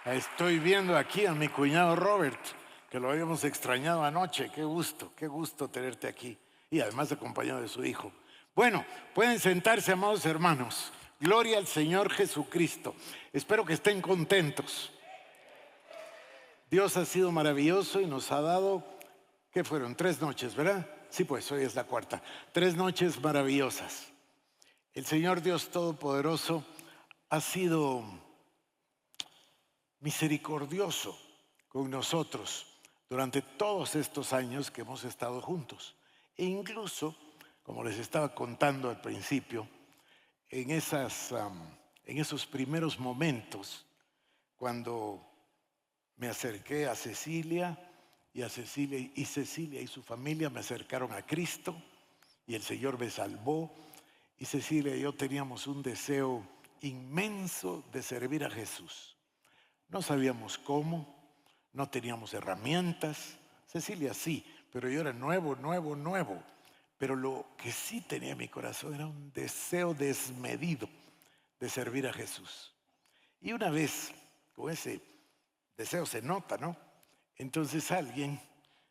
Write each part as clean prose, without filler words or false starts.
Estoy viendo aquí a mi cuñado Robert, que lo habíamos extrañado anoche. Qué gusto tenerte aquí. Y además acompañado de su hijo. Bueno, pueden sentarse, amados hermanos. Gloria al Señor Jesucristo. Espero que estén contentos. Dios ha sido maravilloso y nos ha dado, ¿qué fueron? 3 noches, ¿verdad? Sí, pues hoy es la cuarta. 3 noches maravillosas. El Señor Dios Todopoderoso ha sido misericordioso con nosotros durante todos estos años que hemos estado juntos. E incluso, como les estaba contando al principio, en esos primeros momentos, cuando me acerqué a Cecilia y Cecilia y su familia me acercaron a Cristo y el Señor me salvó, y Cecilia y yo teníamos un deseo inmenso de servir a Jesús. No sabíamos cómo, no teníamos herramientas. Cecilia sí, pero yo era nuevo. Pero lo que sí tenía en mi corazón era un deseo desmedido de servir a Jesús. Y una vez, con ese deseo se nota, ¿no? Entonces alguien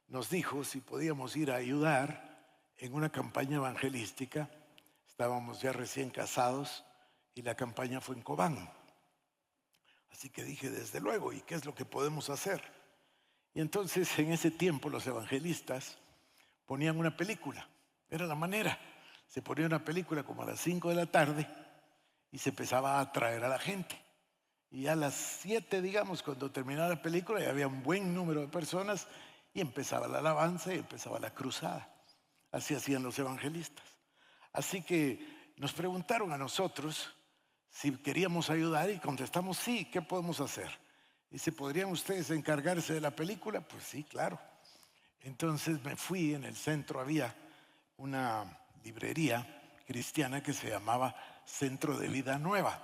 nos dijo si podíamos ir a ayudar en una campaña evangelística. Estábamos ya recién casados y la campaña fue en Cobán. Así que dije, desde luego, ¿y qué es lo que podemos hacer? Y entonces en ese tiempo los evangelistas ponían una película, era la manera. Se ponía una película como a las 5 de la tarde y se empezaba a atraer a la gente. Y a las 7, digamos, cuando terminaba la película, ya había un buen número de personas y empezaba la alabanza y empezaba la cruzada. Así hacían los evangelistas. Así que nos preguntaron a nosotros si queríamos ayudar y contestamos sí, ¿qué podemos hacer? Dice, ¿podrían ustedes encargarse de la película? Pues sí, claro. Entonces me fui, en el centro había una librería cristiana que se llamaba Centro de Vida Nueva.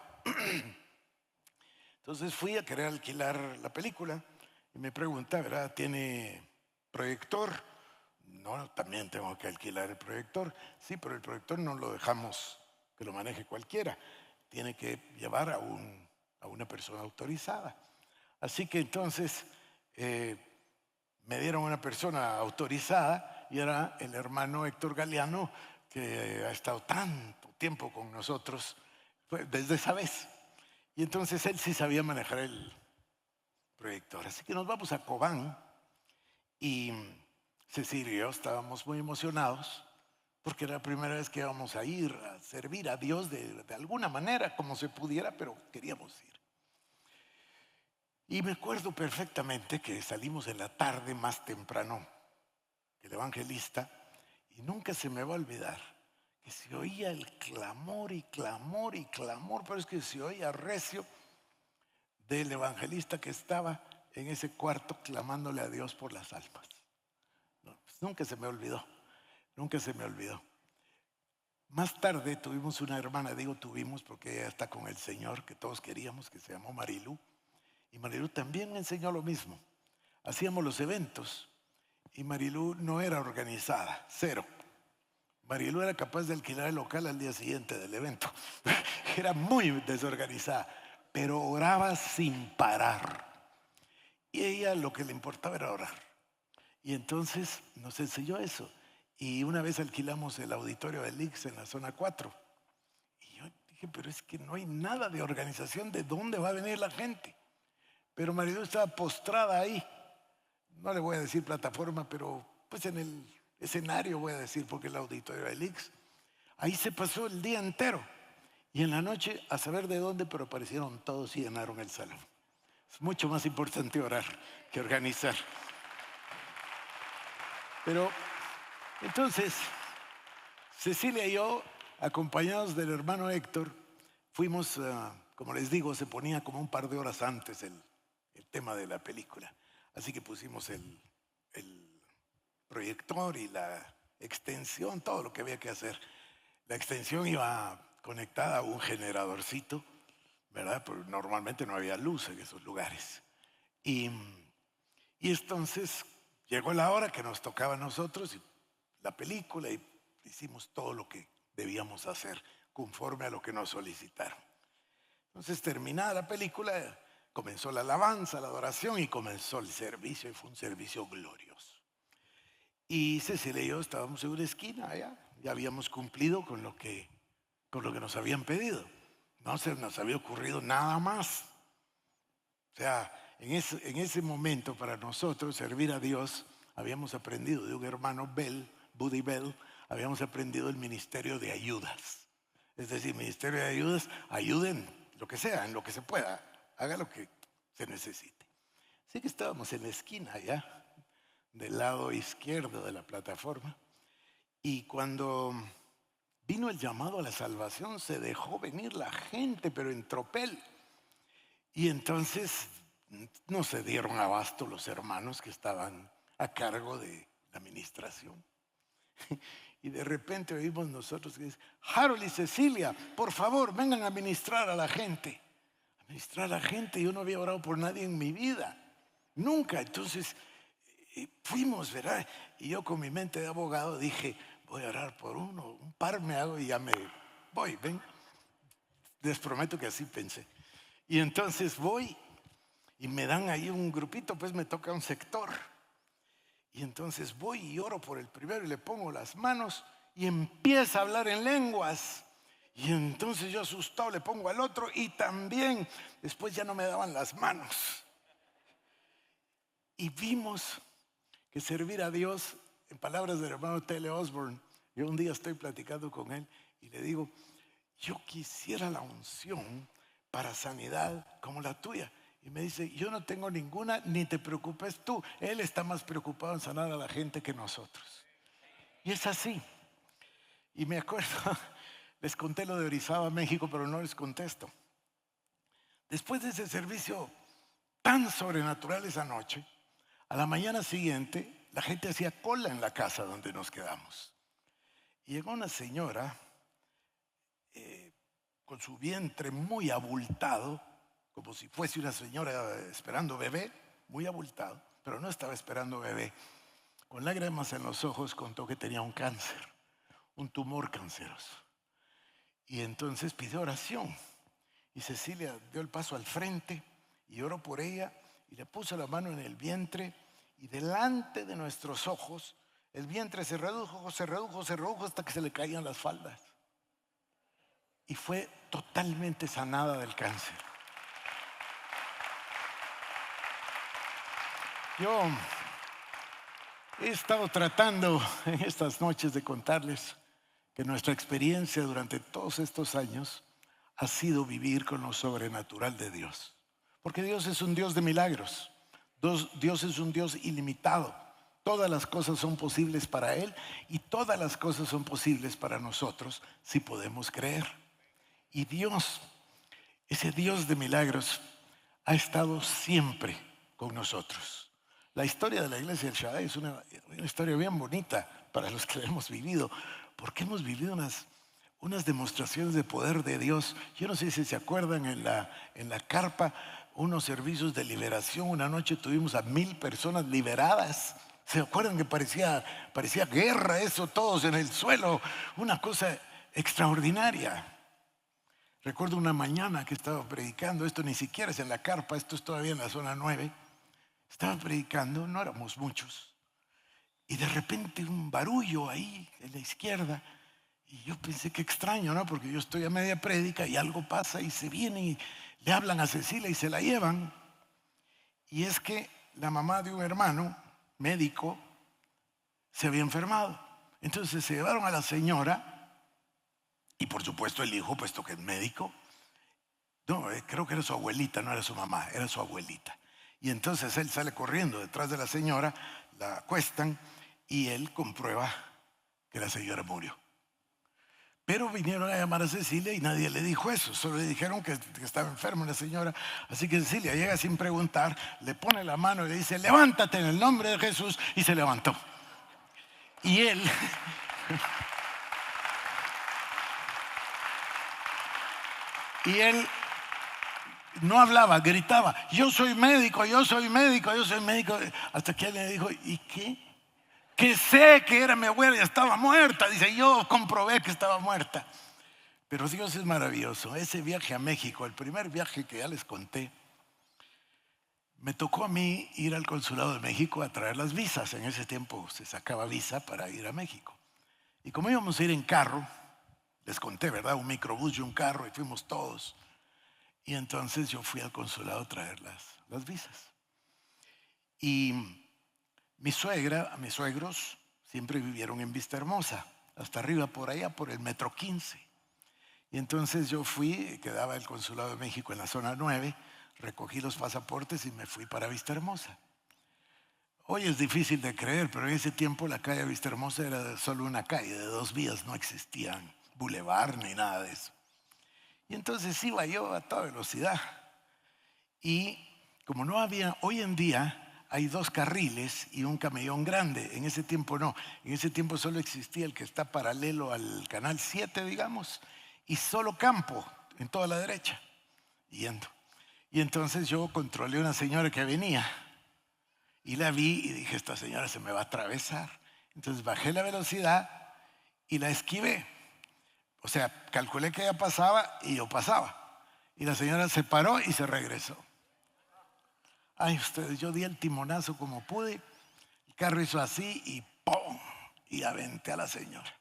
Entonces fui a querer alquilar la película y me pregunta, ¿verdad? ¿Tiene proyector? No, también tengo que alquilar el proyector. Sí, pero el proyector no lo dejamos que lo maneje cualquiera. Tiene que llevar a una persona autorizada. Así que entonces me dieron una persona autorizada y era el hermano Héctor Galeano, que ha estado tanto tiempo con nosotros desde esa vez. Y entonces él sí sabía manejar el proyector. Así que nos vamos a Cobán y Cecilia y yo estábamos muy emocionados porque era la primera vez que íbamos a ir a servir a Dios de alguna manera, como se pudiera, pero queríamos ir. Y me acuerdo perfectamente que salimos en la tarde más temprano que el evangelista y nunca se me va a olvidar que se oía el clamor y clamor y clamor, pero es que se oía recio del evangelista que estaba en ese cuarto clamándole a Dios por las almas. No, pues nunca se me olvidó, nunca se me olvidó. Más tarde tuvimos una hermana, digo tuvimos porque ella está con el Señor que todos queríamos, que se llamó Marilú. Y Marilú también me enseñó lo mismo. Hacíamos los eventos y Marilú no era organizada, cero. Marilú era capaz de alquilar el local al día siguiente del evento. Era muy desorganizada, pero oraba sin parar. Y ella lo que le importaba era orar. Y entonces nos enseñó eso. Y una vez alquilamos el auditorio del IX en la zona 4. Y yo dije, pero es que no hay nada de organización de dónde va a venir la gente. Pero Marilú estaba postrada ahí. No le voy a decir plataforma, pero pues en el escenario voy a decir, porque el auditorio del IX. Ahí se pasó el día entero. Y en la noche, a saber de dónde, pero aparecieron todos y llenaron el salón. Es mucho más importante orar que organizar. Pero entonces, Cecilia y yo, acompañados del hermano Héctor, fuimos, como les digo, se ponía como un par de horas antes el tema de la película. Así que pusimos el proyector y la extensión, todo lo que había que hacer. La extensión iba conectada a un generadorcito, ¿verdad? Porque normalmente no había luz en esos lugares. Y entonces llegó la hora que nos tocaba a nosotros y la película y hicimos todo lo que debíamos hacer conforme a lo que nos solicitaron. Entonces terminada la película, comenzó la alabanza, la adoración y comenzó el servicio y fue un servicio glorioso. Y Cecilia y yo estábamos en una esquina allá, ya habíamos cumplido con lo que nos habían pedido. No se nos había ocurrido nada más. O sea, en ese momento para nosotros servir a Dios, habíamos aprendido de un hermano Buddy Bell, habíamos aprendido el ministerio de ayudas. Es decir, ministerio de ayudas, ayuden lo que sea, en lo que se pueda, haga lo que se necesite. Así que estábamos en la esquina allá, del lado izquierdo de la plataforma, y cuando vino el llamado a la salvación, se dejó venir la gente, pero en tropel. Y entonces no se dieron abasto los hermanos que estaban a cargo de la administración. Y de repente oímos nosotros que dice: Harold y Cecilia, por favor, vengan a ministrar a la gente. A ministrar a la gente, yo no había orado por nadie en mi vida, nunca. Entonces fuimos, ¿verdad? Y yo con mi mente de abogado dije: voy a orar por uno, un par me hago y ya me voy, ven. Les prometo que así pensé. Y entonces voy y me dan ahí un grupito, pues me toca un sector. Y entonces voy y oro por el primero y le pongo las manos y empieza a hablar en lenguas. Y entonces yo asustado le pongo al otro y también después ya no me daban las manos. Y vimos que servir a Dios, en palabras del hermano T.L. Osborne, yo un día estoy platicando con él y le digo: yo quisiera la unción para sanidad como la tuya. Y me dice: yo no tengo ninguna, ni te preocupes tú. Él está más preocupado en sanar a la gente que nosotros. Y es así. Y me acuerdo, les conté lo de Orizaba, México, pero no les contesto. Después de ese servicio tan sobrenatural esa noche, a la mañana siguiente, la gente hacía cola en la casa donde nos quedamos. Y llegó una señora con su vientre muy abultado, como si fuese una señora esperando bebé, muy abultado, pero no estaba esperando bebé. Con lágrimas en los ojos contó que tenía un cáncer, un tumor canceroso. Y entonces pidió oración. Y Cecilia dio el paso al frente y oró por ella y le puso la mano en el vientre, y delante de nuestros ojos el vientre se redujo hasta que se le caían las faldas. Y fue totalmente sanada del cáncer. Yo he estado tratando en estas noches de contarles que nuestra experiencia durante todos estos años ha sido vivir con lo sobrenatural de Dios. Porque Dios es un Dios de milagros. Dios es un Dios ilimitado. Todas las cosas son posibles para Él y todas las cosas son posibles para nosotros si podemos creer. Y Dios, ese Dios de milagros, ha estado siempre con nosotros. La historia de la iglesia del Shaddai es una historia bien bonita para los que la hemos vivido, porque hemos vivido unas demostraciones de poder de Dios. Yo no sé si se acuerdan, en la carpa, unos servicios de liberación. Una noche tuvimos a 1,000 personas liberadas. ¿Se acuerdan que parecía guerra eso, todos en el suelo? Una cosa extraordinaria. Recuerdo una mañana que estaba predicando, esto ni siquiera es en la carpa, esto es todavía en la zona 9. Estaba predicando, no éramos muchos, y de repente un barullo ahí en la izquierda, y yo pensé: qué extraño, ¿no? Porque yo estoy a media prédica y algo pasa y se viene y le hablan a Cecilia y se la llevan. Y es que la mamá de un hermano médico se había enfermado. Entonces se llevaron a la señora y por supuesto el hijo, puesto que es médico. No, creo que era su abuelita, no era su mamá, era su abuelita. Y entonces él sale corriendo detrás de la señora, la acuestan y él comprueba que la señora murió. Pero vinieron a llamar a Cecilia y nadie le dijo eso, solo le dijeron que estaba enferma la señora. Así que Cecilia llega sin preguntar, le pone la mano y le dice: levántate en el nombre de Jesús, y se levantó. Y él no hablaba, gritaba: yo soy médico, yo soy médico, yo soy médico. Hasta que él le dijo: ¿y qué? Que sé que era mi abuela y estaba muerta. Dice: yo comprobé que estaba muerta. Pero Dios es maravilloso. Ese viaje a México, el primer viaje que ya les conté, me tocó a mí ir al Consulado de México a traer las visas. En ese tiempo se sacaba visa para ir a México. Y como íbamos a ir en carro, les conté, ¿verdad? Un microbús y un carro, y fuimos todos. Y entonces yo fui al consulado a traer las visas. Y mi suegra, mis suegros, siempre vivieron en Vista Hermosa, hasta arriba por allá, por el Metro 15. Y entonces yo fui, quedaba el Consulado de México en la zona 9, recogí los pasaportes y me fui para Vista Hermosa. Hoy es difícil de creer, pero en ese tiempo la calle Vista Hermosa era solo una calle de 2 vías, no existían bulevar ni nada de eso. Y entonces iba yo a toda velocidad. Y como no había, hoy en día hay 2 carriles y un camellón grande. En ese tiempo no. En ese tiempo solo existía el que está paralelo al canal 7, digamos, y solo campo en toda la derecha, yendo. Y entonces yo controlé a una señora que venía y la vi y dije, esta señora se me va a atravesar. Entonces bajé la velocidad y la esquivé. O sea, calculé que ella pasaba y yo pasaba. Y la señora se paró y se regresó. Ay, ustedes, yo di el timonazo como pude. El carro hizo así y ¡pum! Y aventé a la señora.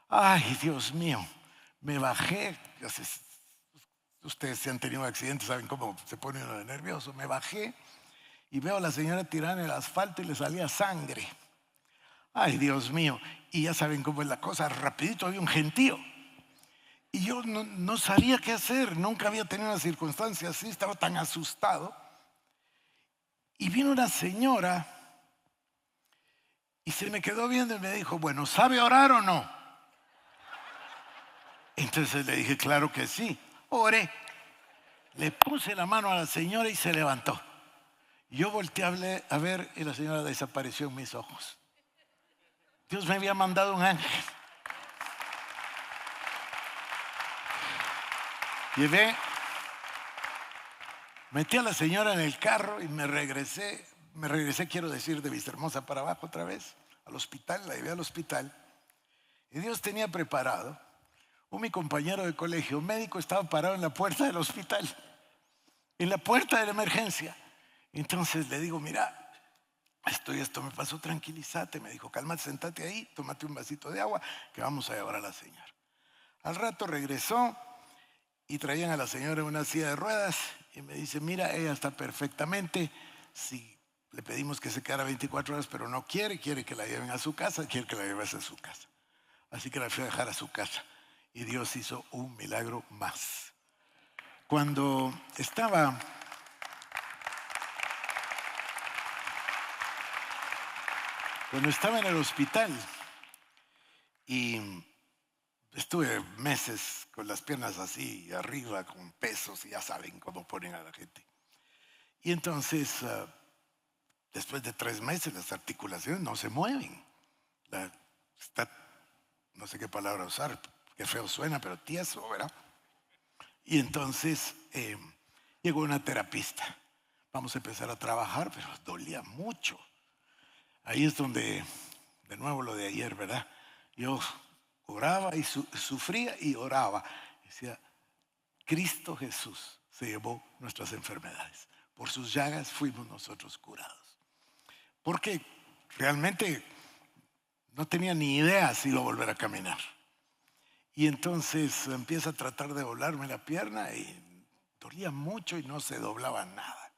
Ay, Dios mío, me bajé. Ustedes si han tenido un accidente saben cómo se pone uno de nervioso. Me bajé y veo a la señora tirada en el asfalto y le salía sangre. Ay, Dios mío. Y ya saben cómo es la cosa. Rapidito había un gentío. Y yo no sabía qué hacer. Nunca había tenido una circunstancia así. Estaba tan asustado. Y vino una señora y se me quedó viendo y me dijo, bueno, ¿sabe orar o no? Entonces le dije, claro que sí. Oré. Le puse la mano a la señora y se levantó. Yo volteé a ver y la señora desapareció en mis ojos. Dios me había mandado un ángel. Metí a la señora en el carro y me regresé, quiero decir, de Vista Hermosa para abajo otra vez, al hospital, la llevé al hospital. Y Dios tenía preparado, mi compañero de colegio médico estaba parado en la puerta del hospital, en la puerta de la emergencia. Entonces le digo, mira, esto me pasó, tranquilízate. Me dijo, cálmate, sentate ahí, tómate un vasito de agua, que vamos a llevar a la señora. Al rato regresó y traían a la señora en una silla de ruedas y me dice, mira, ella está perfectamente, si le pedimos que se quedara 24 horas, pero no quiere que la lleven a su casa, quiere que la lleves a su casa. Así que la fui a dejar a su casa y Dios hizo un milagro más. Cuando estaba en el hospital y estuve meses con las piernas así arriba, con pesos, y ya saben cómo ponen a la gente. Y entonces, después de 3 meses, las articulaciones no se mueven. No sé qué palabra usar, qué feo suena, pero tieso, ¿verdad? Y entonces llegó una terapista. Vamos a empezar a trabajar, pero dolía mucho. Ahí es donde, de nuevo lo de ayer, ¿verdad? Yo oraba y sufría y oraba. Decía, Cristo Jesús se llevó nuestras enfermedades. Por sus llagas fuimos nosotros curados. Porque realmente no tenía ni idea si iba a volver a caminar. Y entonces empieza a tratar de doblarme la pierna y dolía mucho y no se doblaba nada.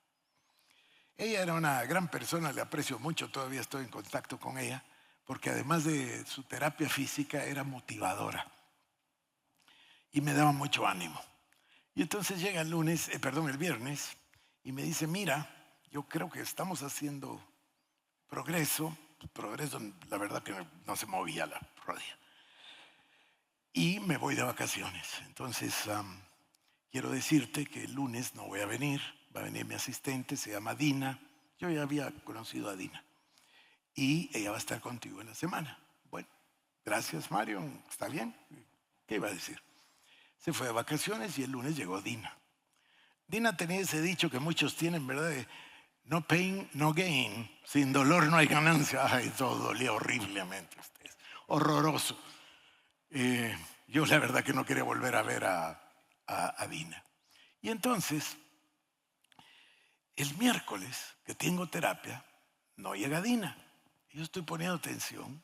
Ella era una gran persona, le aprecio mucho, todavía estoy en contacto con ella, porque además de su terapia física era motivadora y me daba mucho ánimo. Y entonces llega el viernes, y me dice, mira, yo creo que estamos haciendo progreso, la verdad que no se movía la rodilla. Y me voy de vacaciones. Entonces, quiero decirte que el lunes no voy a venir, va a venir mi asistente, se llama Dina. Yo ya había conocido a Dina. Y ella va a estar contigo en la semana. Bueno, gracias Mario, está bien. ¿Qué iba a decir? Se fue de vacaciones y el lunes llegó Dina. Dina tenía ese dicho que muchos tienen, ¿verdad? De no pain, no gain. Sin dolor no hay ganancia. Ay, todo dolía horriblemente. Horroroso. Yo la verdad que no quería volver a ver a Dina. Y entonces El miércoles que tengo terapia, no llega Dina. Yo estoy poniendo atención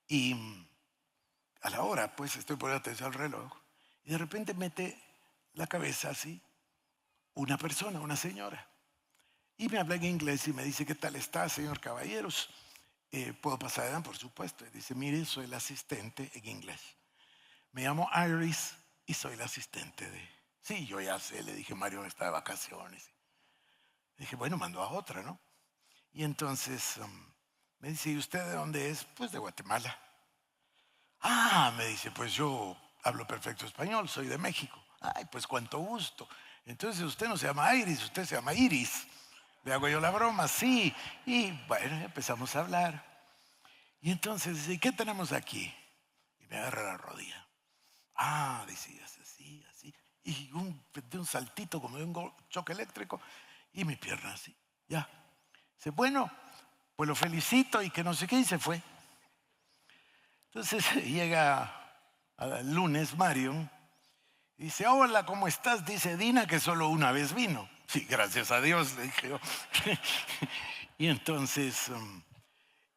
y a la hora, pues estoy poniendo atención al reloj y de repente mete la cabeza así una persona, una señora. Y me habla en inglés y me dice, ¿qué tal está, señor Caballeros? ¿Puedo pasar adelante? Por supuesto. Y dice, mire, soy el asistente en inglés. Me llamo Iris y soy la asistente de... Sí, yo ya sé, le dije, Mario está de vacaciones. Dije, bueno, mandó a otra, ¿no? Y entonces me dice, ¿y usted de dónde es? Pues de Guatemala. Ah, me dice, pues yo hablo perfecto español, soy de México. Ay, pues cuánto gusto. Entonces usted no se llama Iris, usted se llama Iris. Le hago yo la broma, sí. Y bueno, empezamos a hablar. Y entonces dice, ¿y qué tenemos aquí? Y me agarra la rodilla. Ah, dice, y hace así, así. Y de un saltito como de un choque eléctrico. Y mi pierna así, ya. Dice, bueno, pues lo felicito y que no sé qué, y se fue. Entonces llega el lunes Mario y dice, hola, ¿cómo estás? Dice Dina que solo una vez vino. Sí, gracias a Dios, le dije yo. Y entonces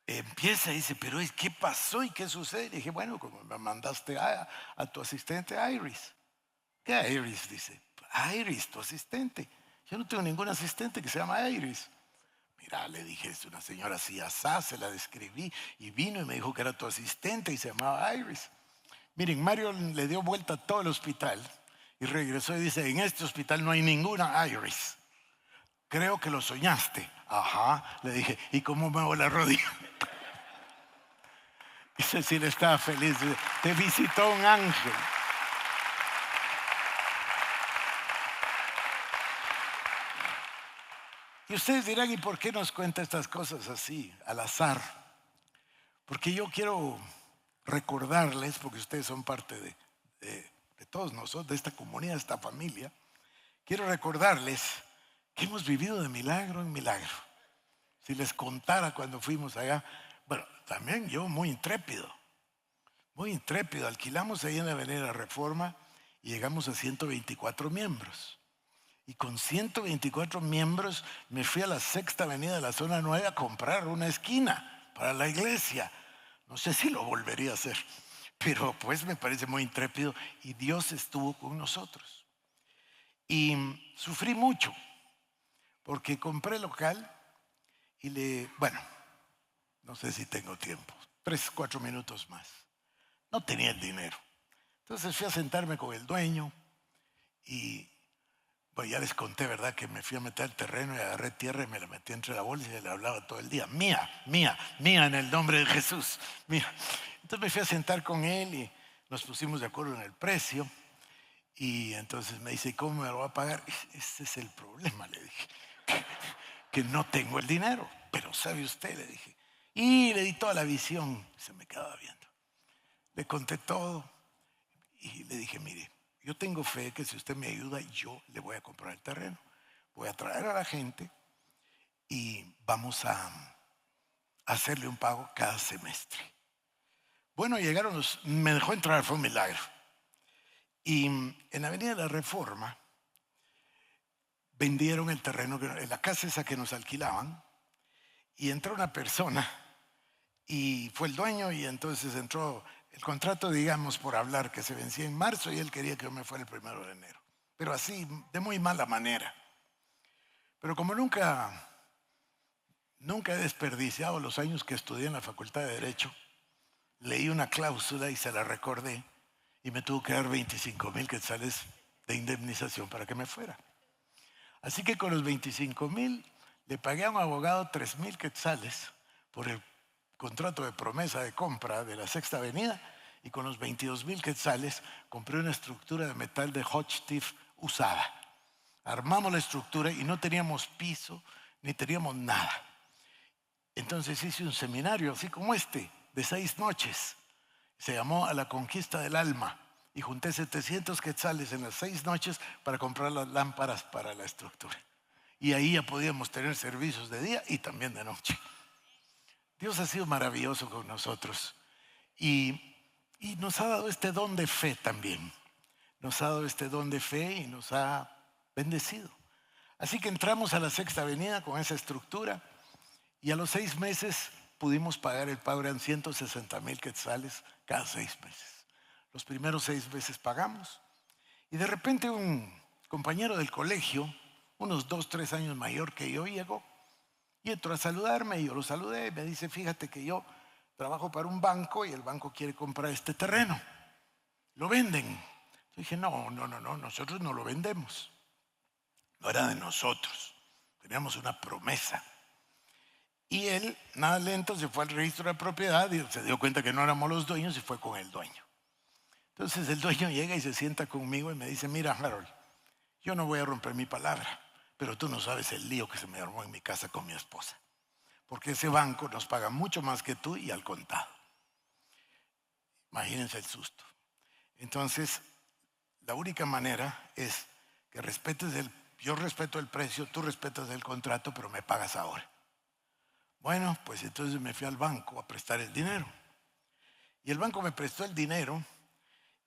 empieza y dice, pero ¿qué pasó y qué sucede? Le dije, bueno, como me mandaste a tu asistente Iris. ¿Qué Iris? Dice, Iris, tu asistente. Yo no tengo ningún asistente que se llama Iris. Mira, le dije, es una señora así asá, se la describí y vino y me dijo que era tu asistente y se llamaba Iris. Miren, Mario le dio vuelta a todo el hospital y regresó y dice, en este hospital no hay ninguna Iris. Creo que lo soñaste. Ajá, le dije, ¿y cómo muevo la rodilla? Y Cecilia estaba feliz, te visitó un ángel. Y ustedes dirán, ¿y por qué nos cuenta estas cosas así, al azar? Porque yo quiero recordarles, porque ustedes son parte de todos nosotros, de esta comunidad, de esta familia, quiero recordarles que hemos vivido de milagro en milagro. Si les contara cuando fuimos allá, bueno, también yo muy intrépido, alquilamos ahí en la Avenida Reforma y llegamos a 124 miembros. Y con 124 miembros me fui a la Sexta Avenida de la Zona 9 a comprar una esquina para la iglesia. No sé si lo volvería a hacer, pero pues me parece muy intrépido y Dios estuvo con nosotros. Y sufrí mucho porque compré local y bueno, no sé si tengo tiempo, 3, 4 minutos más. No tenía el dinero. Entonces fui a sentarme con el dueño y bueno, ya les conté, ¿verdad? Que me fui a meter al terreno y agarré tierra y me la metí entre la bolsa y le hablaba todo el día. Mía, mía, mía en el nombre de Jesús. Mía. Entonces me fui a sentar con él y nos pusimos de acuerdo en el precio. Y entonces me dice, ¿cómo me lo va a pagar? Ese es el problema, le dije. Que no tengo el dinero. Pero sabe usted, le dije. Y le di toda la visión. Se me quedaba viendo. Le conté todo y le dije, mire, yo tengo fe que si usted me ayuda, yo le voy a comprar el terreno. Voy a traer a la gente y vamos a hacerle un pago cada semestre. Bueno, me dejó entrar, fue un milagro. Y en la Avenida de la Reforma vendieron el terreno, en la casa esa que nos alquilaban, y entró una persona y fue el dueño y entonces entró el contrato, digamos, por hablar, que se vencía en marzo y él quería que yo me fuera el 1 de enero. Pero así, de muy mala manera. Pero como nunca he desperdiciado los años que estudié en la Facultad de Derecho, leí una cláusula y se la recordé y me tuvo que dar 25,000 quetzales de indemnización para que me fuera. Así que con los 25,000 le pagué a un abogado 3,000 quetzales por el contrato de promesa de compra de la Sexta Avenida y con los 22,000 quetzales compré una estructura de metal de hot tiff usada. Armamos la estructura y no teníamos piso ni teníamos nada. Entonces hice un seminario así como este, de 6 noches. Se llamó A la Conquista del Alma y junté 700 quetzales en las 6 noches para comprar las lámparas para la estructura. Y ahí ya podíamos tener servicios de día y también de noche. Dios ha sido maravilloso con nosotros y nos ha dado este don de fe también. Nos ha dado este don de fe y nos ha bendecido. Así que entramos a la Sexta Avenida con esa estructura y a los 6 meses pudimos pagar el pago, eran 160,000 quetzales cada 6 meses. Los primeros 6 meses pagamos y de repente un compañero del colegio, unos 2, 3 años mayor que yo, llegó y entró a saludarme y yo lo saludé y me dice, fíjate que yo trabajo para un banco y el banco quiere comprar este terreno. ¿Lo venden? Yo dije, no, nosotros no lo vendemos. No era de nosotros, teníamos una promesa. Y él, nada lento, se fue al registro de propiedad y se dio cuenta que no éramos los dueños y fue con el dueño. Entonces el dueño llega y se sienta conmigo y me dice, mira, Harold, yo no voy a romper mi palabra, pero tú no sabes el lío que se me armó en mi casa con mi esposa. Porque ese banco nos paga mucho más que tú y al contado. Imagínense el susto. Entonces, la única manera es que yo respeto el precio, tú respetas el contrato, pero me pagas ahora. Bueno, pues entonces me fui al banco a prestar el dinero. Y el banco me prestó el dinero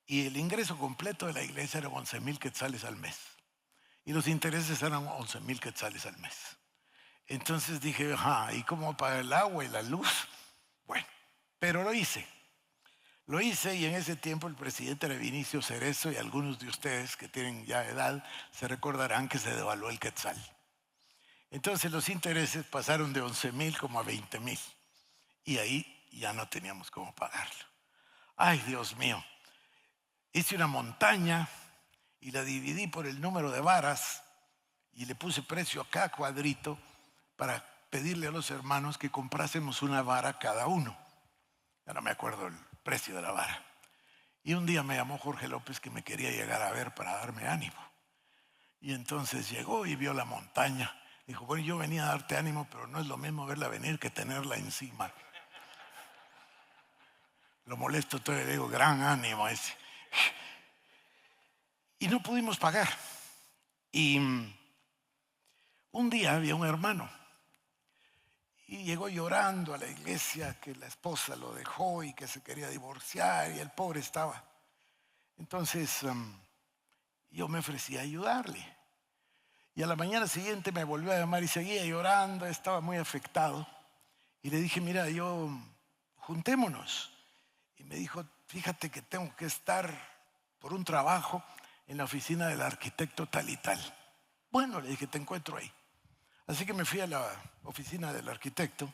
y el ingreso completo de la iglesia era 11,000 quetzales al mes. Y los intereses eran 11,000 quetzales al mes. Entonces dije, ¿y cómo pagar el agua y la luz? Bueno, pero lo hice. Lo hice y en ese tiempo el presidente era Vinicio Cerezo y algunos de ustedes que tienen ya edad se recordarán que se devaluó el quetzal. Entonces los intereses pasaron de 11,000 como a 20,000 y ahí ya no teníamos cómo pagarlo. Ay, Dios mío. Hice una montaña y la dividí por el número de varas y le puse precio a cada cuadrito para pedirle a los hermanos que comprásemos una vara cada uno. Ya no me acuerdo el precio de la vara. Y un día me llamó Jorge López que me quería llegar a ver para darme ánimo. Y entonces llegó y vio la montaña. Dijo, bueno, yo venía a darte ánimo, pero no es lo mismo verla venir que tenerla encima. Lo molesto todavía, le digo, gran ánimo ese. Y no pudimos pagar. Y un día había un hermano y llegó llorando a la iglesia que la esposa lo dejó y que se quería divorciar y el pobre estaba. Entonces yo me ofrecí a ayudarle. Y a la mañana siguiente me volvió a llamar y seguía llorando, estaba muy afectado. Y le dije, mira, juntémonos. Y me dijo, fíjate que tengo que estar por un trabajo en la oficina del arquitecto tal y tal. Bueno, le dije, te encuentro ahí. Así que me fui a la oficina del arquitecto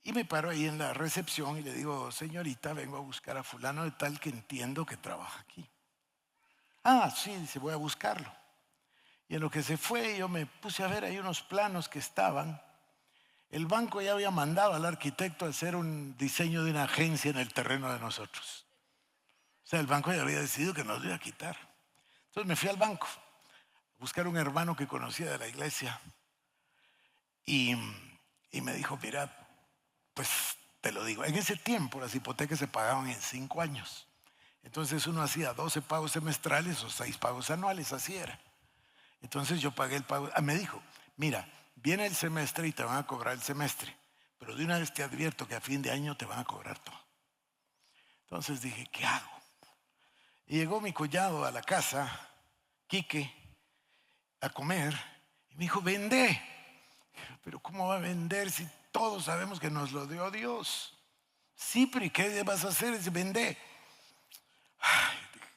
y me paro ahí en la recepción y le digo, señorita, vengo a buscar a fulano de tal que entiendo que trabaja aquí. Ah, sí, dice, voy a buscarlo. Y en lo que se fue yo me puse a ver ahí unos planos que estaban. El banco ya había mandado al arquitecto a hacer un diseño de una agencia en el terreno de nosotros. O sea, el banco ya había decidido que nos iba a quitar. Entonces me fui al banco a buscar un hermano que conocía de la iglesia y me dijo, mira, pues te lo digo, en ese tiempo las hipotecas se pagaban en 5 años. Entonces uno hacía 12 pagos semestrales o 6 pagos anuales, así era. Entonces yo pagué el pago. Me dijo, mira, viene el semestre y te van a cobrar el semestre, pero de una vez te advierto que a fin de año te van a cobrar todo. Entonces dije, ¿qué hago? Y llegó mi cuñado a la casa, Quique, a comer y me dijo, vende. Pero ¿cómo va a vender si todos sabemos que nos lo dio Dios? Sí, pero ¿y qué vas a hacer? Dice, vende.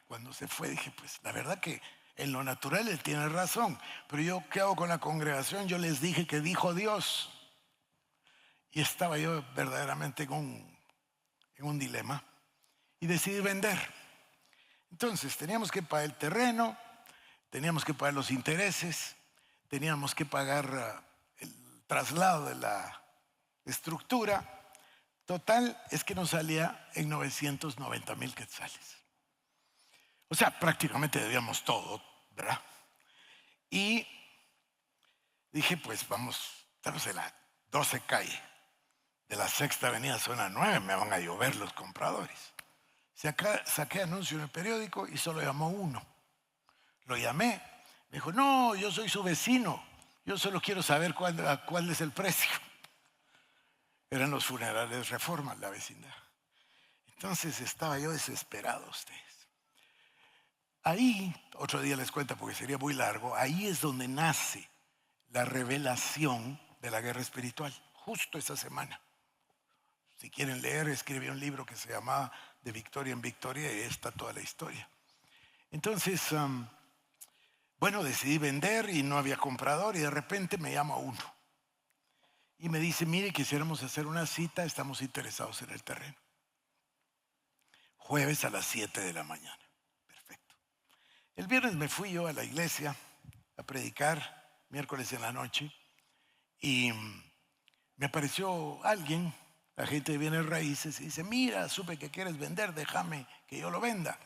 Cuando se fue dije, pues la verdad que en lo natural él tiene razón, pero yo ¿qué hago con la congregación? Yo les dije que dijo Dios. Y estaba yo verdaderamente en un dilema y decidí vender. Entonces teníamos que pagar el terreno, teníamos que pagar los intereses, teníamos que pagar el traslado de la estructura. Total es que nos salía en 990,000 quetzales. O sea, prácticamente debíamos todo, ¿verdad? Y dije, pues estamos en la 12 calle de la Sexta Avenida, zona 9, me van a llover los compradores. Saqué anuncio en el periódico y solo llamó uno. Lo llamé, me dijo, no, yo soy su vecino, yo solo quiero saber cuál es el precio. Eran los funerales Reforma, la vecindad. Entonces estaba yo desesperado, ustedes. Ahí, otro día les cuento porque sería muy largo, ahí es donde nace la revelación de la guerra espiritual, justo esa semana. Si quieren leer, escribí un libro que se llamaba De Victoria en Victoria y ahí está toda la historia. Entonces, bueno, decidí vender y no había comprador y de repente me llama uno y me dice, mire, quisiéramos hacer una cita, estamos interesados en el terreno. Jueves a las 7 de la mañana. Perfecto. El viernes me fui yo a la iglesia a predicar, miércoles en la noche, y me apareció alguien, la gente de bienes raíces, y dice, mira, supe que quieres vender, déjame que yo lo venda.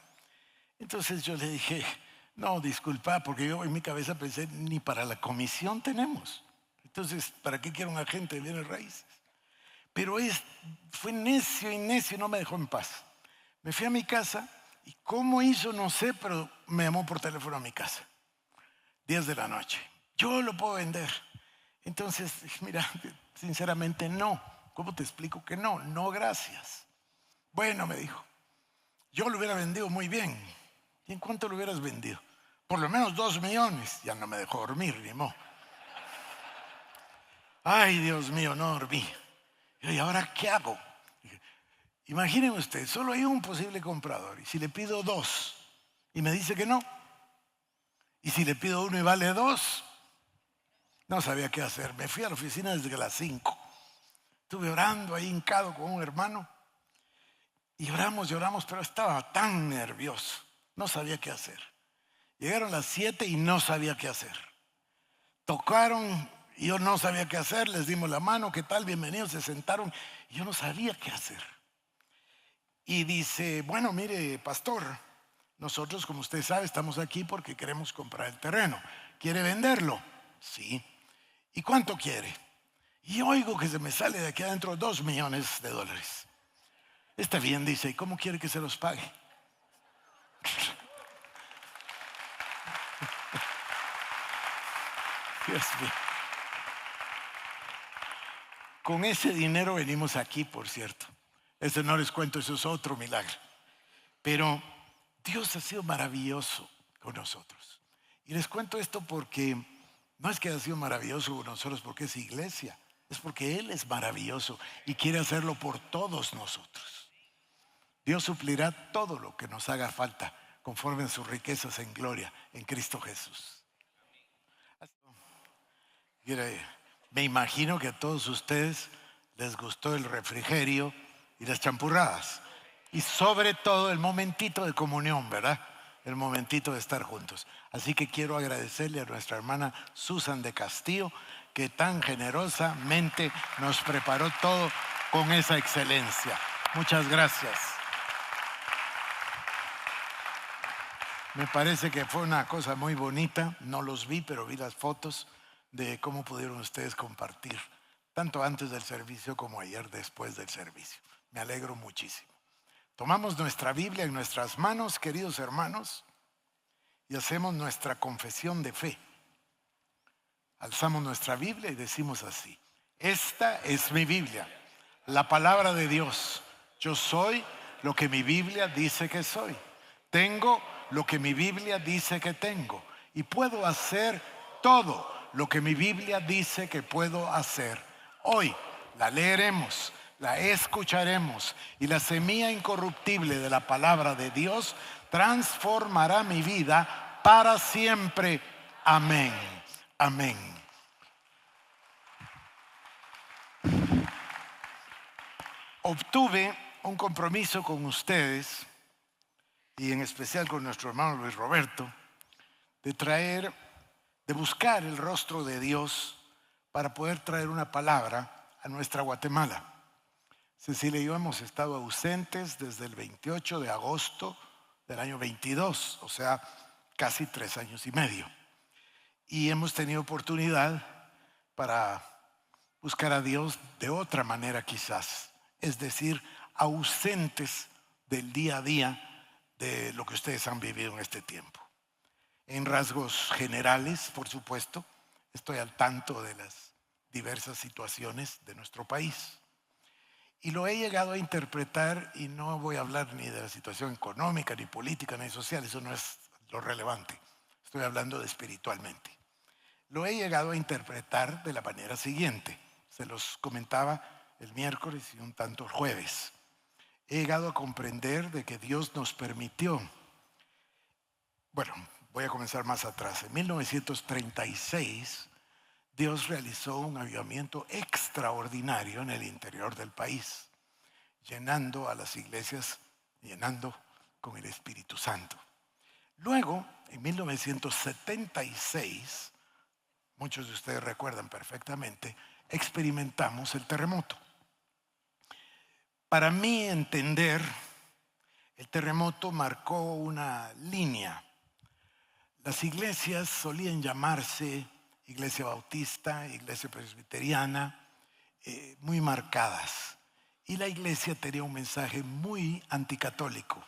Entonces yo le dije, no, disculpa, porque yo en mi cabeza pensé, ni para la comisión tenemos. Entonces, ¿para qué quiero un agente de bienes raíces? Pero fue necio y necio, no me dejó en paz. Me fui a mi casa y cómo hizo, no sé, pero me llamó por teléfono a mi casa. 10 de la noche. Yo lo puedo vender. Entonces, mira, sinceramente no. ¿Cómo te explico que no? No, gracias. Bueno, me dijo, yo lo hubiera vendido muy bien. ¿Y en cuánto lo hubieras vendido? Por lo menos 2 millones. Ya no me dejó dormir, ni modo. Ay, Dios mío, no dormí. ¿Y ahora qué hago? Imaginen ustedes, solo hay un posible comprador. Y si le pido 2 y me dice que no, y si le pido 1 y vale 2, no sabía qué hacer. Me fui a la oficina desde las 5. Estuve orando ahí hincado con un hermano. Y oramos, pero estaba tan nervioso. No sabía qué hacer. Llegaron las 7 y no sabía qué hacer. Tocaron y yo no sabía qué hacer. Les dimos la mano, ¿qué tal? Bienvenidos. Se sentaron y yo no sabía qué hacer. Y dice, bueno, mire, pastor, nosotros, como usted sabe, estamos aquí porque queremos comprar el terreno. ¿Quiere venderlo? Sí. ¿Y cuánto quiere? Y oigo que se me sale de aquí adentro $2 millones. Está bien, dice, ¿y cómo quiere que se los pague? Dios mío. Con ese dinero venimos aquí, por cierto. Ese no les cuento, eso es otro milagro. Pero Dios ha sido maravilloso con nosotros. Y les cuento esto porque no es que haya sido maravilloso con nosotros porque es iglesia, es porque Él es maravilloso y quiere hacerlo por todos nosotros. Dios suplirá todo lo que nos haga falta conforme a sus riquezas en gloria en Cristo Jesús. Me imagino que a todos ustedes les gustó el refrigerio y las champurradas. Y sobre todo el momentito de comunión, ¿verdad? El momentito de estar juntos. Así que quiero agradecerle a nuestra hermana Susan de Castillo, que tan generosamente nos preparó todo con esa excelencia. Muchas gracias. Me parece que fue una cosa muy bonita. No los vi, pero vi las fotos de cómo pudieron ustedes compartir, tanto antes del servicio como ayer después del servicio. Me alegro muchísimo. Tomamos nuestra Biblia en nuestras manos, queridos hermanos, y hacemos nuestra confesión de fe. Alzamos nuestra Biblia y decimos así: esta es mi Biblia, la palabra de Dios. Yo soy lo que mi Biblia dice que soy. Tengo lo que mi Biblia dice que tengo. Y puedo hacer todo lo que mi Biblia dice que puedo hacer. Hoy la leeremos, la escucharemos y la semilla incorruptible de la palabra de Dios transformará mi vida para siempre. Amén. Amén. Obtuve un compromiso con ustedes y en especial con nuestro hermano Luis Roberto de buscar el rostro de Dios para poder traer una palabra a nuestra Guatemala. Cecilia y yo hemos estado ausentes desde el 28 de agosto del año 22, o sea, casi 3 años y medio. Y hemos tenido oportunidad para buscar a Dios de otra manera quizás, es decir, ausentes del día a día de lo que ustedes han vivido en este tiempo. En rasgos generales, por supuesto, estoy al tanto de las diversas situaciones de nuestro país. Y lo he llegado a interpretar, y no voy a hablar ni de la situación económica, ni política, ni social, eso no es lo relevante. Estoy hablando de espiritualmente. Lo he llegado a interpretar de la manera siguiente. Se los comentaba el miércoles y un tanto el jueves. He llegado a comprender de que Dios nos permitió. Bueno, voy a comenzar más atrás. En 1936, Dios realizó un avivamiento extraordinario en el interior del país, llenando a las iglesias, llenando con el Espíritu Santo. Luego, en 1976, muchos de ustedes recuerdan perfectamente, experimentamos el terremoto. Para mí entender, el terremoto marcó una línea. Las iglesias solían llamarse iglesia bautista, iglesia presbiteriana, muy marcadas. Y la iglesia tenía un mensaje muy anticatólico.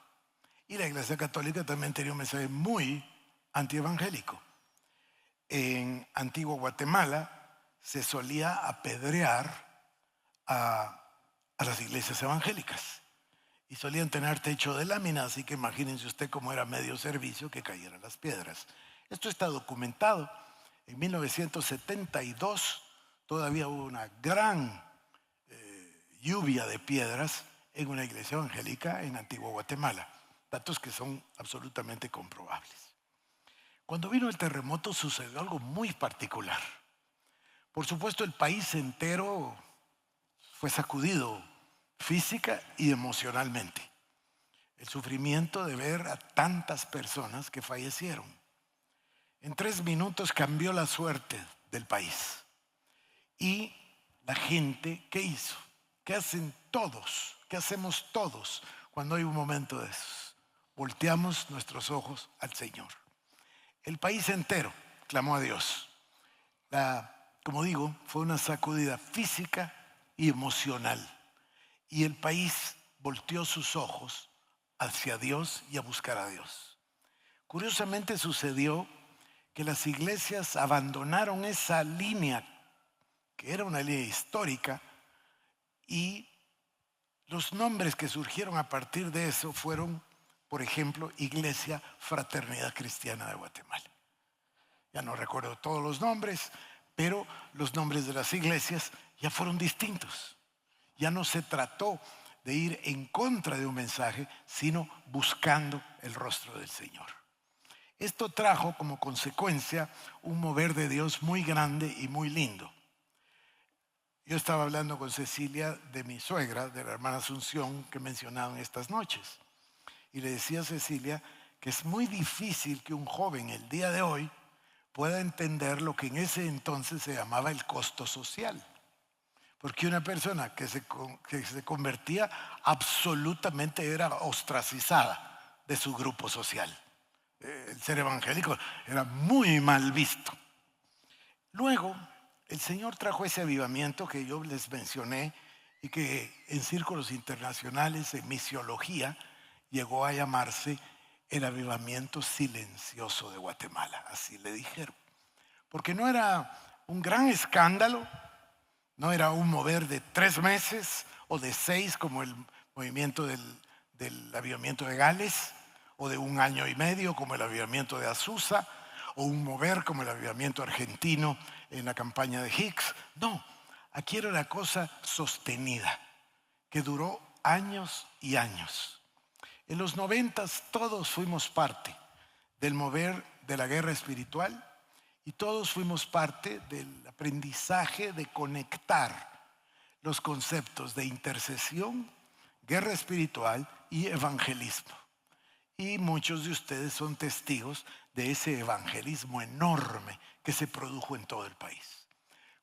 Y la iglesia católica también tenía un mensaje muy antievangélico. En Antigua Guatemala se solía apedrear a las iglesias evangélicas. Y solían tener techo de lámina, así que imagínense usted cómo era medio servicio que cayeran las piedras. Esto está documentado. En 1972 todavía hubo una gran lluvia de piedras en una iglesia evangélica en Antigua Guatemala. Datos que son absolutamente comprobables. Cuando vino el terremoto sucedió algo muy particular. Por supuesto, el país entero fue sacudido física y emocionalmente. El sufrimiento de ver a tantas personas que fallecieron. En 3 minutos cambió la suerte del país. Y la gente, ¿qué hizo? ¿Qué hacen todos? ¿Qué hacemos todos cuando hay un momento de esos? Volteamos nuestros ojos al Señor. El país entero clamó a Dios. Como digo, fue una sacudida física y emocional. Y el país volteó sus ojos hacia Dios y a buscar a Dios. Curiosamente sucedió que las iglesias abandonaron esa línea, que era una línea histórica, y los nombres que surgieron a partir de eso fueron, por ejemplo, Iglesia Fraternidad Cristiana de Guatemala. Ya no recuerdo todos los nombres, pero los nombres de las iglesias ya fueron distintos. Ya no se trató de ir en contra de un mensaje, sino buscando el rostro del Señor. Esto trajo como consecuencia un mover de Dios muy grande y muy lindo. Yo estaba hablando con Cecilia de mi suegra, de la hermana Asunción, que he mencionado en estas noches. Y le decía a Cecilia que es muy difícil que un joven el día de hoy pueda entender lo que en ese entonces se llamaba el costo social. Porque una persona que se convertía absolutamente era ostracizada de su grupo social. El ser evangélico era muy mal visto. Luego, el Señor trajo ese avivamiento que yo les mencioné y que en círculos internacionales, en misiología, llegó a llamarse el avivamiento silencioso de Guatemala. Así le dijeron. Porque no era un gran escándalo, no era un mover de 3 meses o de 6 como el movimiento del avivamiento de Gales, o de 1 año y medio como el avivamiento de Azusa, o un mover como el avivamiento argentino en la campaña de Hicks. No, aquí era una cosa sostenida que duró años y años. En los 90 todos fuimos parte del mover de la guerra espiritual y todos fuimos parte del aprendizaje de conectar los conceptos de intercesión, guerra espiritual y evangelismo. Y muchos de ustedes son testigos de ese evangelismo enorme que se produjo en todo el país.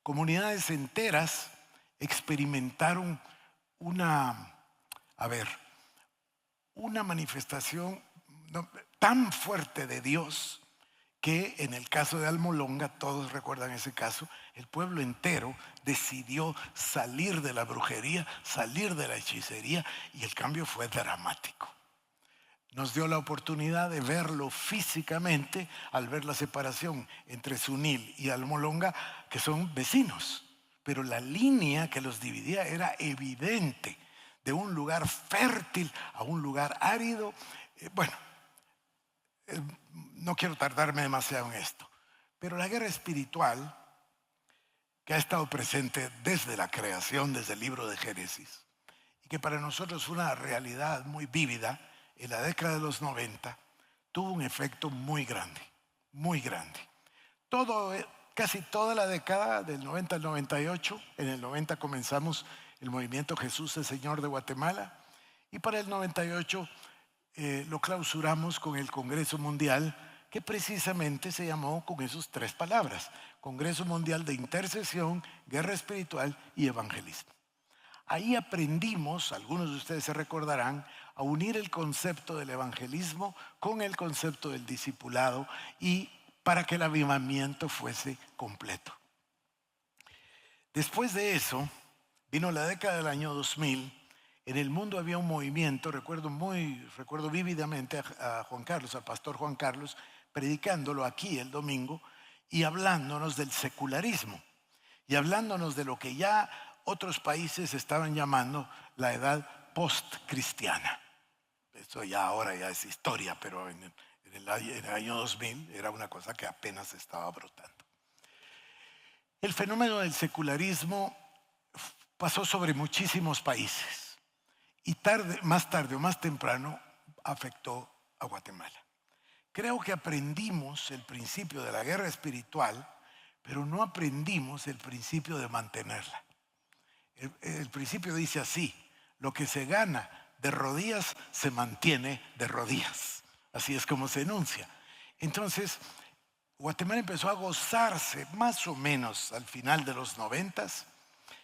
Comunidades enteras experimentaron una manifestación tan fuerte de Dios que en el caso de Almolonga, todos recuerdan ese caso, el pueblo entero decidió salir de la brujería, salir de la hechicería, y el cambio fue dramático. Nos dio la oportunidad de verlo físicamente al ver la separación entre Sunil y Almolonga, que son vecinos, pero la línea que los dividía era evidente, de un lugar fértil a un lugar árido. no quiero tardarme demasiado en esto, pero la guerra espiritual, que ha estado presente desde la creación, desde el libro de Génesis, y que para nosotros fue una realidad muy vívida en la década de los 90, tuvo un efecto muy grande, muy grande. Casi toda la década del 90 al 98, en el 90 comenzamos el movimiento Jesús el Señor de Guatemala, y para el 98 lo clausuramos con el Congreso Mundial, que precisamente se llamó con esas tres palabras: Congreso Mundial de Intercesión, Guerra Espiritual y Evangelismo. Ahí aprendimos, algunos de ustedes se recordarán, a unir el concepto del evangelismo con el concepto del discipulado, y para que el avivamiento fuese completo. Después de eso, vino la década del año 2000. En el mundo había un movimiento, recuerdo vívidamente a Juan Carlos, al pastor Juan Carlos, predicándolo aquí el domingo y hablándonos del secularismo y hablándonos de lo que ya otros países estaban llamando la edad post-cristiana. Eso ya ahora ya es historia, pero en el año 2000 era una cosa que apenas estaba brotando. El fenómeno del secularismo pasó sobre muchísimos países y más tarde o más temprano afectó a Guatemala. Creo que aprendimos el principio de la guerra espiritual, pero no aprendimos el principio de mantenerla. El principio dice así: lo que se gana de rodillas se mantiene de rodillas. Así es como se enuncia. Entonces, Guatemala empezó a gozarse más o menos al final de los 90s,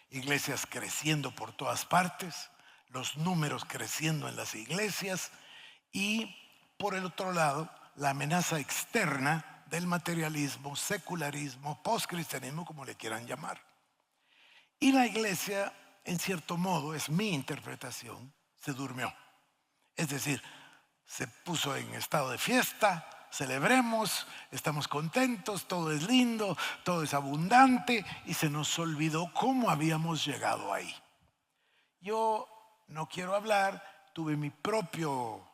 iglesias creciendo por todas partes, los números creciendo en las iglesias, y por el otro lado, la amenaza externa del materialismo, secularismo, postcristianismo, como le quieran llamar. Y la iglesia, en cierto modo, es mi interpretación, se durmió. Es decir, se puso en estado de fiesta, celebremos, estamos contentos, todo es lindo, todo es abundante, y se nos olvidó cómo habíamos llegado ahí. Yo no quiero hablar, tuve mi propio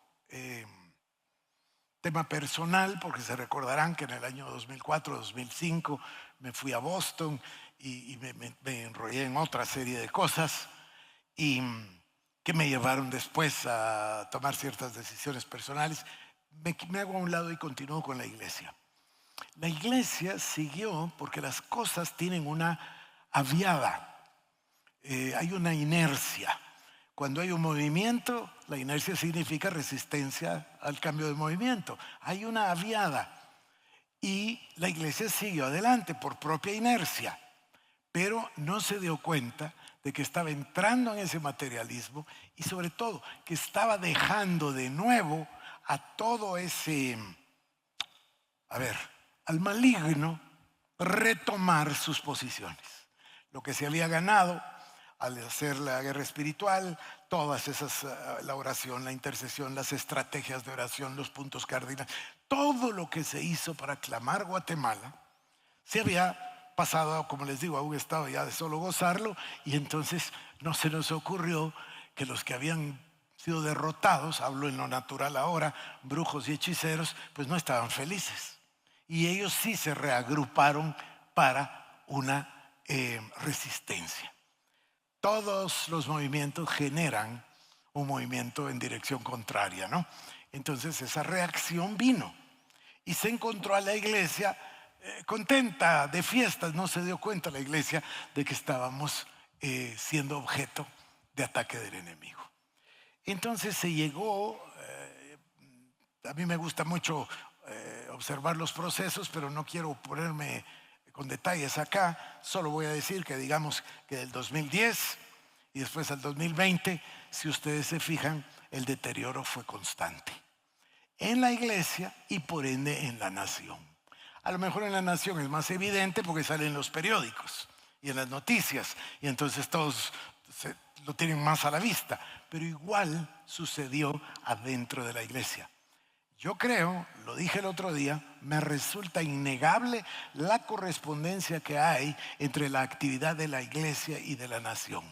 tema personal, porque se recordarán que en el año 2004-2005 me fui a Boston y me enrollé en otra serie de cosas y que me llevaron después a tomar ciertas decisiones personales. Me hago a un lado y continúo con la iglesia. La iglesia siguió porque las cosas tienen una aviada, hay una inercia. Cuando hay un movimiento, la inercia significa resistencia al cambio de movimiento. Hay una aviada y la iglesia siguió adelante por propia inercia, pero no se dio cuenta de que estaba entrando en ese materialismo y sobre todo que estaba dejando de nuevo a todo ese, al maligno retomar sus posiciones. Lo que se había ganado al hacer la guerra espiritual, todas esas, la oración, la intercesión, las estrategias de oración, los puntos cardinales, todo lo que se hizo para clamar Guatemala, se había pasado, como les digo, a un estado ya de solo gozarlo, y entonces no se nos ocurrió que los que habían sido derrotados, hablo en lo natural ahora, brujos y hechiceros, pues no estaban felices. Y ellos sí se reagruparon para una resistencia. Todos los movimientos generan un movimiento en dirección contraria, ¿no? Entonces esa reacción vino y se encontró a la iglesia contenta, de fiestas. No se dio cuenta la iglesia de que estábamos siendo objeto de ataque del enemigo. Entonces se llegó, a mí me gusta mucho observar los procesos, pero no quiero ponerme con detalles acá, solo voy a decir que digamos que del 2010 y después al 2020, si ustedes se fijan, el deterioro fue constante en la iglesia y por ende en la nación. A lo mejor en la nación es más evidente porque salen los periódicos y en las noticias, y entonces todos lo tienen más a la vista, pero igual sucedió adentro de la iglesia. Yo creo, lo dije el otro día, me resulta innegable la correspondencia que hay entre la actividad de la iglesia y de la nación.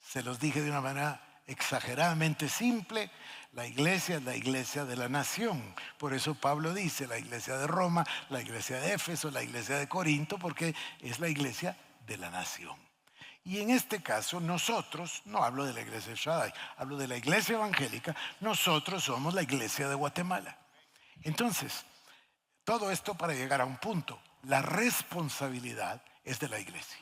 Se los dije de una manera exageradamente simple. La iglesia es la iglesia de la nación. Por eso Pablo dice la iglesia de Roma, la iglesia de Éfeso, la iglesia de Corinto, porque es la iglesia de la nación. Y en este caso nosotros, no hablo de la iglesia de Shaddai, hablo de la iglesia evangélica, nosotros somos la iglesia de Guatemala. Entonces, todo esto para llegar a un punto. La responsabilidad es de la iglesia.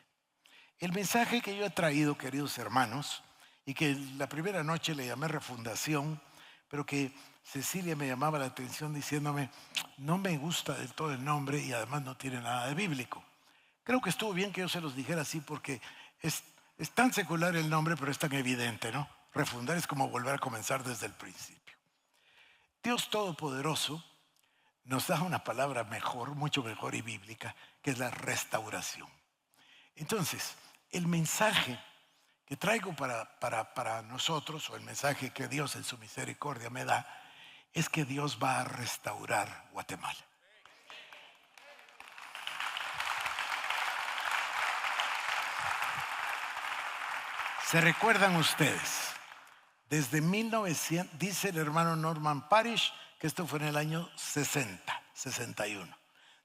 El mensaje que yo he traído, queridos hermanos, y que la primera noche le llamé refundación, pero que Cecilia me llamaba la atención diciéndome, no me gusta del todo el nombre y además no tiene nada de bíblico. Creo que estuvo bien que yo se los dijera así porque es tan secular el nombre, pero es tan evidente, ¿no? Refundar es como volver a comenzar desde el principio. Dios Todopoderoso nos da una palabra mejor, mucho mejor y bíblica, que es la restauración. Entonces, el mensaje que traigo para nosotros, o el mensaje que Dios en su misericordia me da, es que Dios va a restaurar Guatemala. ¿Se recuerdan ustedes? Desde 1900, dice el hermano Norman Parish, que esto fue en el año 61.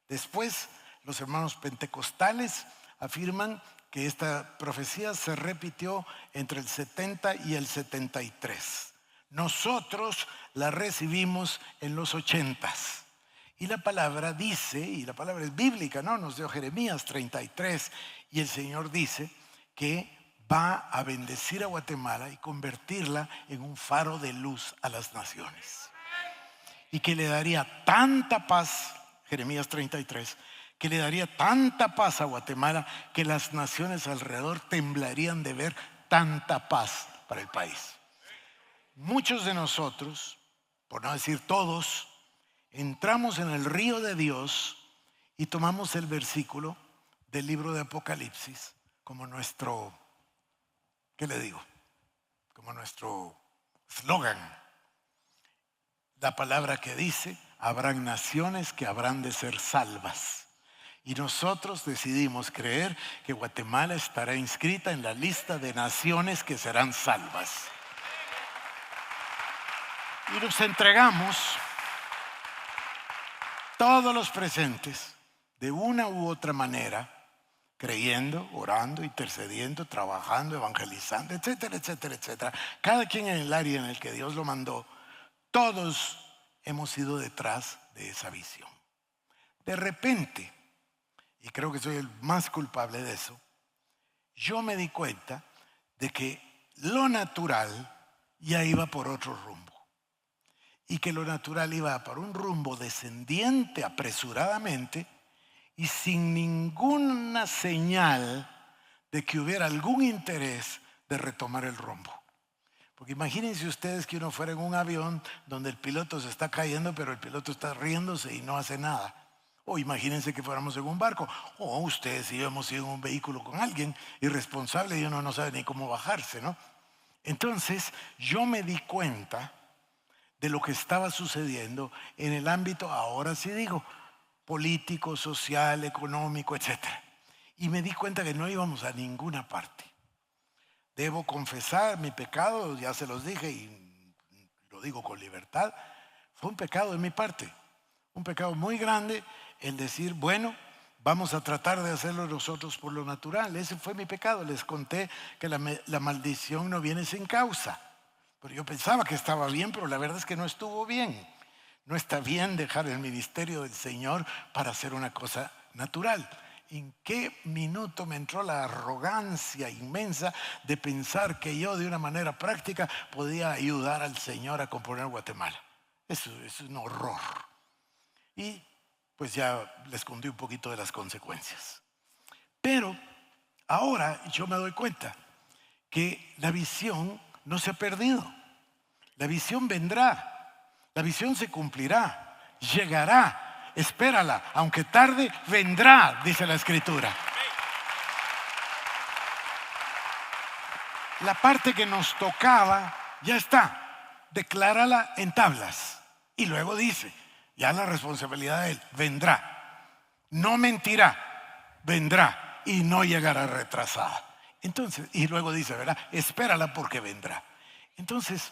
Después, los hermanos pentecostales afirman que esta profecía se repitió entre el 70 y el 73. Nosotros la recibimos en los 80. Y la palabra dice, y la palabra es bíblica, ¿no? Nos dio Jeremías 33, y el Señor dice que va a bendecir a Guatemala y convertirla en un faro de luz a las naciones. Y que le daría tanta paz, Jeremías 33, que le daría tanta paz a Guatemala que las naciones alrededor temblarían de ver tanta paz para el país. Muchos de nosotros, por no decir todos, entramos en el río de Dios y tomamos el versículo del libro de Apocalipsis como nuestro, ¿qué le digo? Como nuestro eslogan. La palabra que dice, habrán naciones que habrán de ser salvas. Y nosotros decidimos creer que Guatemala estará inscrita en la lista de naciones que serán salvas. Y nos entregamos, todos los presentes, de una u otra manera, creyendo, orando, intercediendo, trabajando, evangelizando, etcétera, etcétera, etcétera. Cada quien en el área en el que Dios lo mandó, todos hemos ido detrás de esa visión. De repente, y creo que soy el más culpable de eso, yo me di cuenta de que lo natural ya iba por otro rumbo. Y que lo natural iba por un rumbo descendiente apresuradamente y sin ninguna señal de que hubiera algún interés de retomar el rumbo. Porque imagínense ustedes que uno fuera en un avión donde el piloto se está cayendo, pero el piloto está riéndose y no hace nada. O imagínense que fuéramos en un barco. O ustedes y yo hemos ido en un vehículo con alguien irresponsable y uno no sabe ni cómo bajarse, ¿no? Entonces yo me di cuenta de lo que estaba sucediendo en el ámbito, ahora sí digo, político, social, económico, etc. Y me di cuenta que no íbamos a ninguna parte. Debo confesar mi pecado, ya se los dije y lo digo con libertad. Fue un pecado de mi parte, un pecado muy grande el decir, bueno, vamos a tratar de hacerlo nosotros por lo natural. Ese fue mi pecado. Les conté que la maldición no viene sin causa. Pero yo pensaba que estaba bien, pero la verdad es que no estuvo bien. No está bien dejar el ministerio del Señor para hacer una cosa natural. ¿En qué minuto me entró la arrogancia inmensa de pensar que yo de una manera práctica podía ayudar al Señor a componer Guatemala? Eso es un horror. Y pues ya les conté un poquito de las consecuencias. Pero ahora yo me doy cuenta que la visión no se ha perdido. La visión vendrá, la visión se cumplirá, llegará, espérala, aunque tarde, vendrá, dice la Escritura. La parte que nos tocaba ya está, declárala en tablas. Y luego dice, ya la responsabilidad de él, vendrá, no mentirá, vendrá y no llegará retrasada. Entonces, y luego dice, ¿verdad? Espérala porque vendrá. Entonces,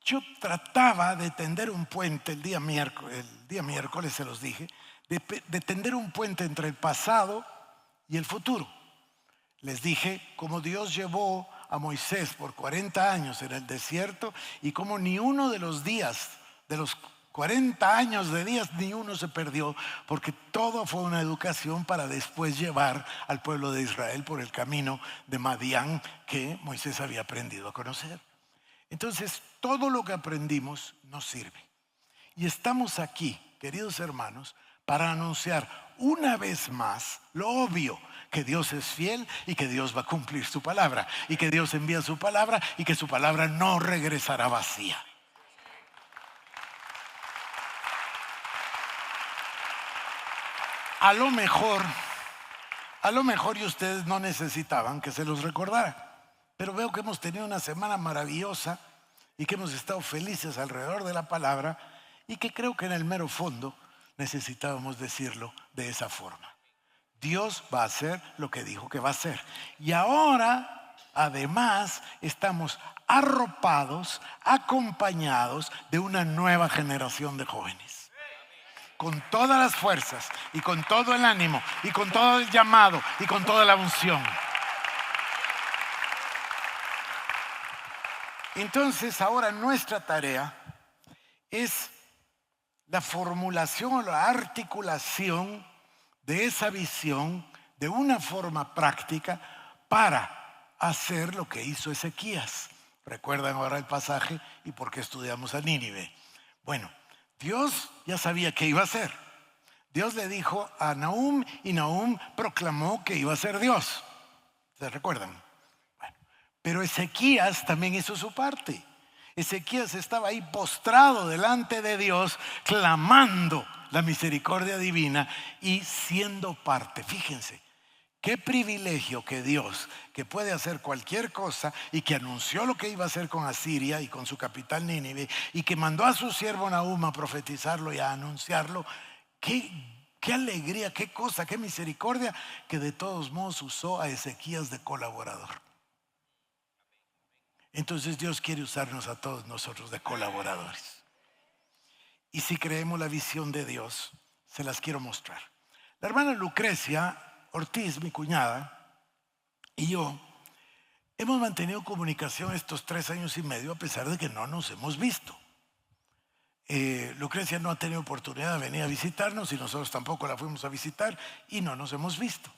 yo trataba de tender un puente el día miércoles se los dije, de tender un puente entre el pasado y el futuro. Les dije cómo Dios llevó a Moisés por 40 años en el desierto y cómo ni uno de los días, de los 40 años de días, ni uno se perdió, porque todo fue una educación para después llevar al pueblo de Israel por el camino de Madián que Moisés había aprendido a conocer. Entonces, todo lo que aprendimos nos sirve. Y estamos aquí, queridos hermanos, para anunciar una vez más lo obvio, que Dios es fiel y que Dios va a cumplir su palabra, y que Dios envía su palabra y que su palabra no regresará vacía. A lo mejor y ustedes no necesitaban que se los recordara, pero veo que hemos tenido una semana maravillosa y que hemos estado felices alrededor de la palabra y que creo que en el mero fondo necesitábamos decirlo de esa forma. Dios va a hacer lo que dijo que va a hacer. Y ahora, además, estamos arropados, acompañados de una nueva generación de jóvenes. Con todas las fuerzas y con todo el ánimo y con todo el llamado y con toda la unción. Entonces, ahora nuestra tarea es la formulación o la articulación de esa visión de una forma práctica para hacer lo que hizo Ezequías. ¿Recuerdan ahora el pasaje y por qué estudiamos a Nínive? Bueno, Dios ya sabía qué iba a hacer. Dios le dijo a Nahum y Nahum proclamó que iba a ser Dios. ¿Se recuerdan? Bueno, pero Ezequías también hizo su parte. Ezequías estaba ahí postrado delante de Dios, clamando la misericordia divina y siendo parte. Fíjense, qué privilegio que Dios, que puede hacer cualquier cosa y que anunció lo que iba a hacer con Asiria y con su capital Nínive y que mandó a su siervo Nahum a profetizarlo y a anunciarlo. Qué alegría, qué cosa, qué misericordia que de todos modos usó a Ezequías de colaborador. Entonces Dios quiere usarnos a todos nosotros de colaboradores. Y si creemos la visión de Dios, se las quiero mostrar. La hermana Lucrecia Ortiz, mi cuñada, y yo hemos mantenido comunicación estos 3 años y medio a pesar de que no nos hemos visto. Lucrecia no ha tenido oportunidad de venir a visitarnos y nosotros tampoco la fuimos a visitar y no nos hemos visto.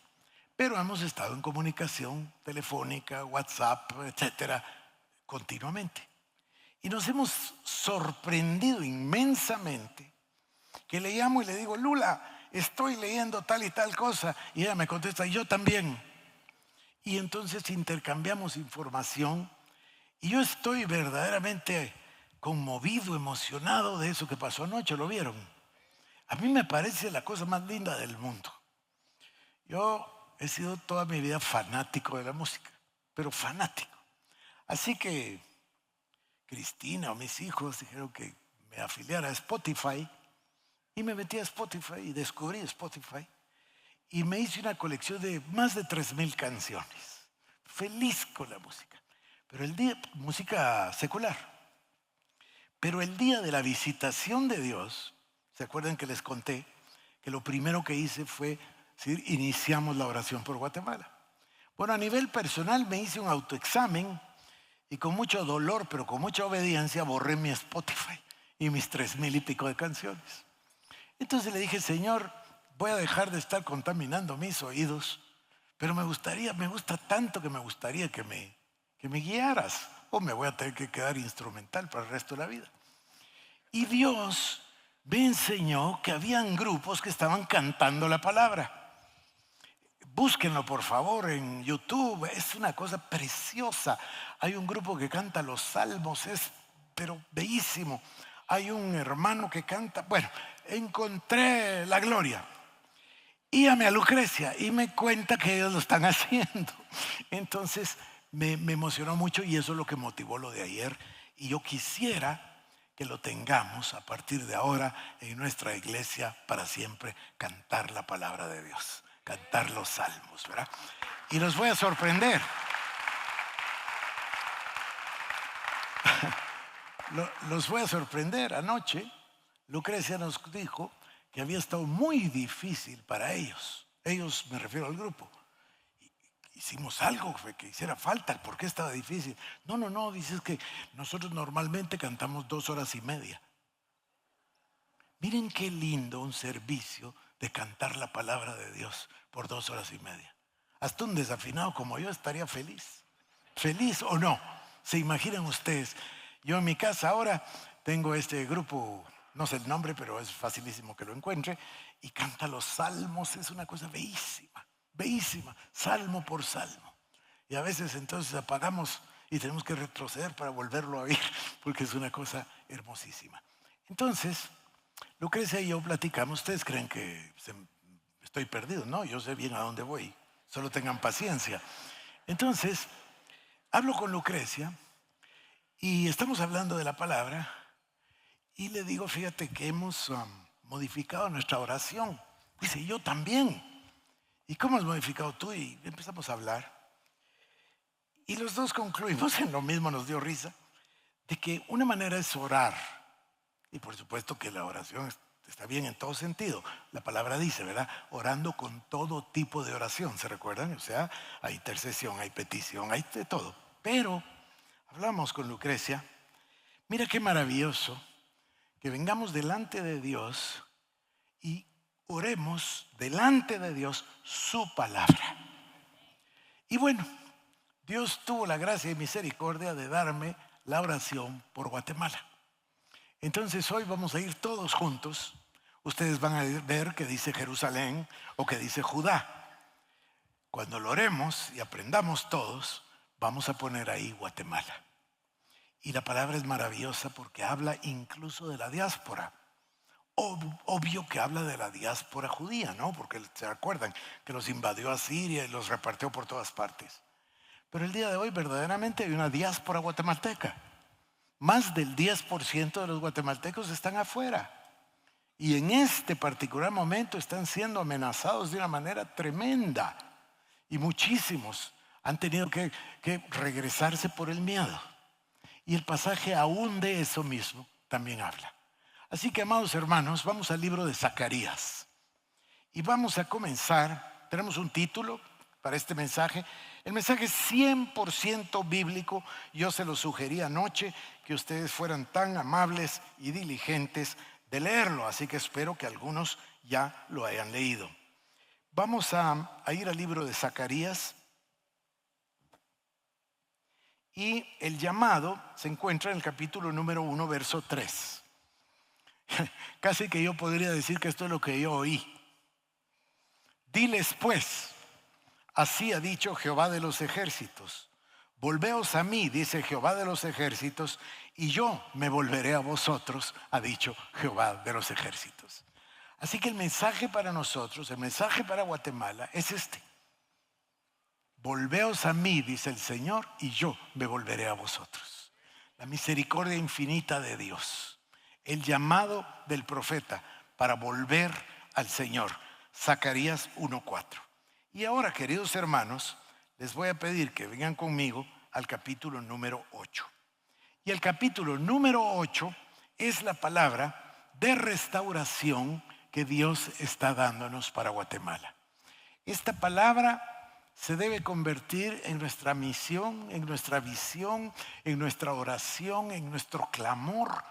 Pero hemos estado en comunicación telefónica, WhatsApp, etcétera, continuamente. Y nos hemos sorprendido inmensamente que le llamo y le digo, Lula, estoy leyendo tal y tal cosa. Y ella me contesta, yo también. Y entonces intercambiamos información y yo estoy verdaderamente conmovido, emocionado de eso que pasó anoche. ¿Lo vieron? A mí me parece la cosa más linda del mundo. Yo he sido toda mi vida fanático de la música, pero fanático. Así que Cristina o mis hijos dijeron que me afiliara a Spotify y me metí a Spotify y descubrí Spotify y me hice una colección de más de 3,000 canciones. Feliz con la música, pero música secular. Pero el día de la visitación de Dios, ¿se acuerdan que les conté que lo primero que hice fue decir, iniciamos la oración por Guatemala? Bueno, a nivel personal me hice un autoexamen y con mucho dolor, pero con mucha obediencia, borré mi Spotify y mis 3,000 y pico de canciones. Entonces le dije, Señor, voy a dejar de estar contaminando mis oídos, pero me gusta tanto que me gustaría que me guiaras, o me voy a tener que quedar instrumental para el resto de la vida. Y Dios me enseñó que habían grupos que estaban cantando la palabra. Búsquenlo por favor en YouTube, es una cosa preciosa. Hay un grupo que canta los salmos, pero bellísimo. Hay un hermano que canta, bueno, encontré la gloria. Y llamé a Lucrecia y me cuenta que ellos lo están haciendo. Entonces me emocionó mucho y eso es lo que motivó lo de ayer. Y yo quisiera que lo tengamos a partir de ahora en nuestra iglesia para siempre, cantar la palabra de Dios. Cantar los salmos, ¿verdad? Y los voy a sorprender. Los voy a sorprender. Anoche Lucrecia nos dijo que había estado muy difícil para ellos. Ellos, me refiero al grupo. Hicimos algo que hiciera falta. ¿Por qué estaba difícil? No, dices que nosotros normalmente cantamos 2 horas y media. Miren qué lindo un servicio de cantar la palabra de Dios por 2 horas y media. Hasta un desafinado como yo estaría feliz. ¿Feliz o no? ¿Se imaginan ustedes? Yo en mi casa ahora tengo este grupo, no sé el nombre, pero es facilísimo que lo encuentre, y canta los salmos. Es una cosa bellísima, bellísima, salmo por salmo. Y a veces entonces apagamos y tenemos que retroceder para volverlo a oír, porque es una cosa hermosísima. Entonces, Lucrecia y yo platicamos. Ustedes creen que estoy perdido. No, yo sé bien a dónde voy. Solo tengan paciencia. Entonces, hablo con Lucrecia y estamos hablando de la palabra y le digo, fíjate que hemos modificado nuestra oración. Dice, yo también. ¿Y cómo has modificado tú? Y empezamos a hablar. Y los dos concluimos en lo mismo, nos dio risa, de que una manera es orar. Y por supuesto que la oración está bien en todo sentido. La palabra dice, ¿verdad? Orando con todo tipo de oración, ¿se recuerdan? O sea, hay intercesión, hay petición, hay de todo. Pero hablamos con Lucrecia. Mira qué maravilloso que vengamos delante de Dios y oremos delante de Dios su palabra. Y bueno, Dios tuvo la gracia y misericordia de darme la oración por Guatemala. Entonces hoy vamos a ir todos juntos. Ustedes van a ver que dice Jerusalén o que dice Judá. Cuando lo oremos y aprendamos todos, vamos a poner ahí Guatemala. Y la palabra es maravillosa porque habla incluso de la diáspora. Obvio que habla de la diáspora judía, ¿no? Porque se acuerdan que los invadió a Siria y los repartió por todas partes. Pero el día de hoy verdaderamente hay una diáspora guatemalteca. Más del 10% de los guatemaltecos están afuera. Y en este particular momento están siendo amenazados de una manera tremenda. Y muchísimos han tenido que regresarse por el miedo. Y el pasaje aún de eso mismo también habla. Así que, amados hermanos, vamos al libro de Zacarías. Y vamos a comenzar. Tenemos un título para este mensaje. El mensaje es 100% bíblico. Yo se lo sugerí anoche que ustedes fueran tan amables y diligentes de leerlo. Así que espero que algunos ya lo hayan leído. Vamos a ir al libro de Zacarías. Y el llamado se encuentra en el capítulo número 1, verso 3. Casi que yo podría decir que esto es lo que yo oí. Diles pues, así ha dicho Jehová de los ejércitos. Volveos a mí, dice Jehová de los ejércitos, y yo me volveré a vosotros, ha dicho Jehová de los ejércitos. Así que el mensaje para nosotros, el mensaje para Guatemala es este. Volveos a mí, dice el Señor, y yo me volveré a vosotros. La misericordia infinita de Dios. El llamado del profeta para volver al Señor. Zacarías 1:4. Y ahora, queridos hermanos, les voy a pedir que vengan conmigo al capítulo número 8. Y el capítulo número 8 es la palabra de restauración que Dios está dándonos para Guatemala. Esta palabra se debe convertir en nuestra misión, en nuestra visión, en nuestra oración, en nuestro clamor,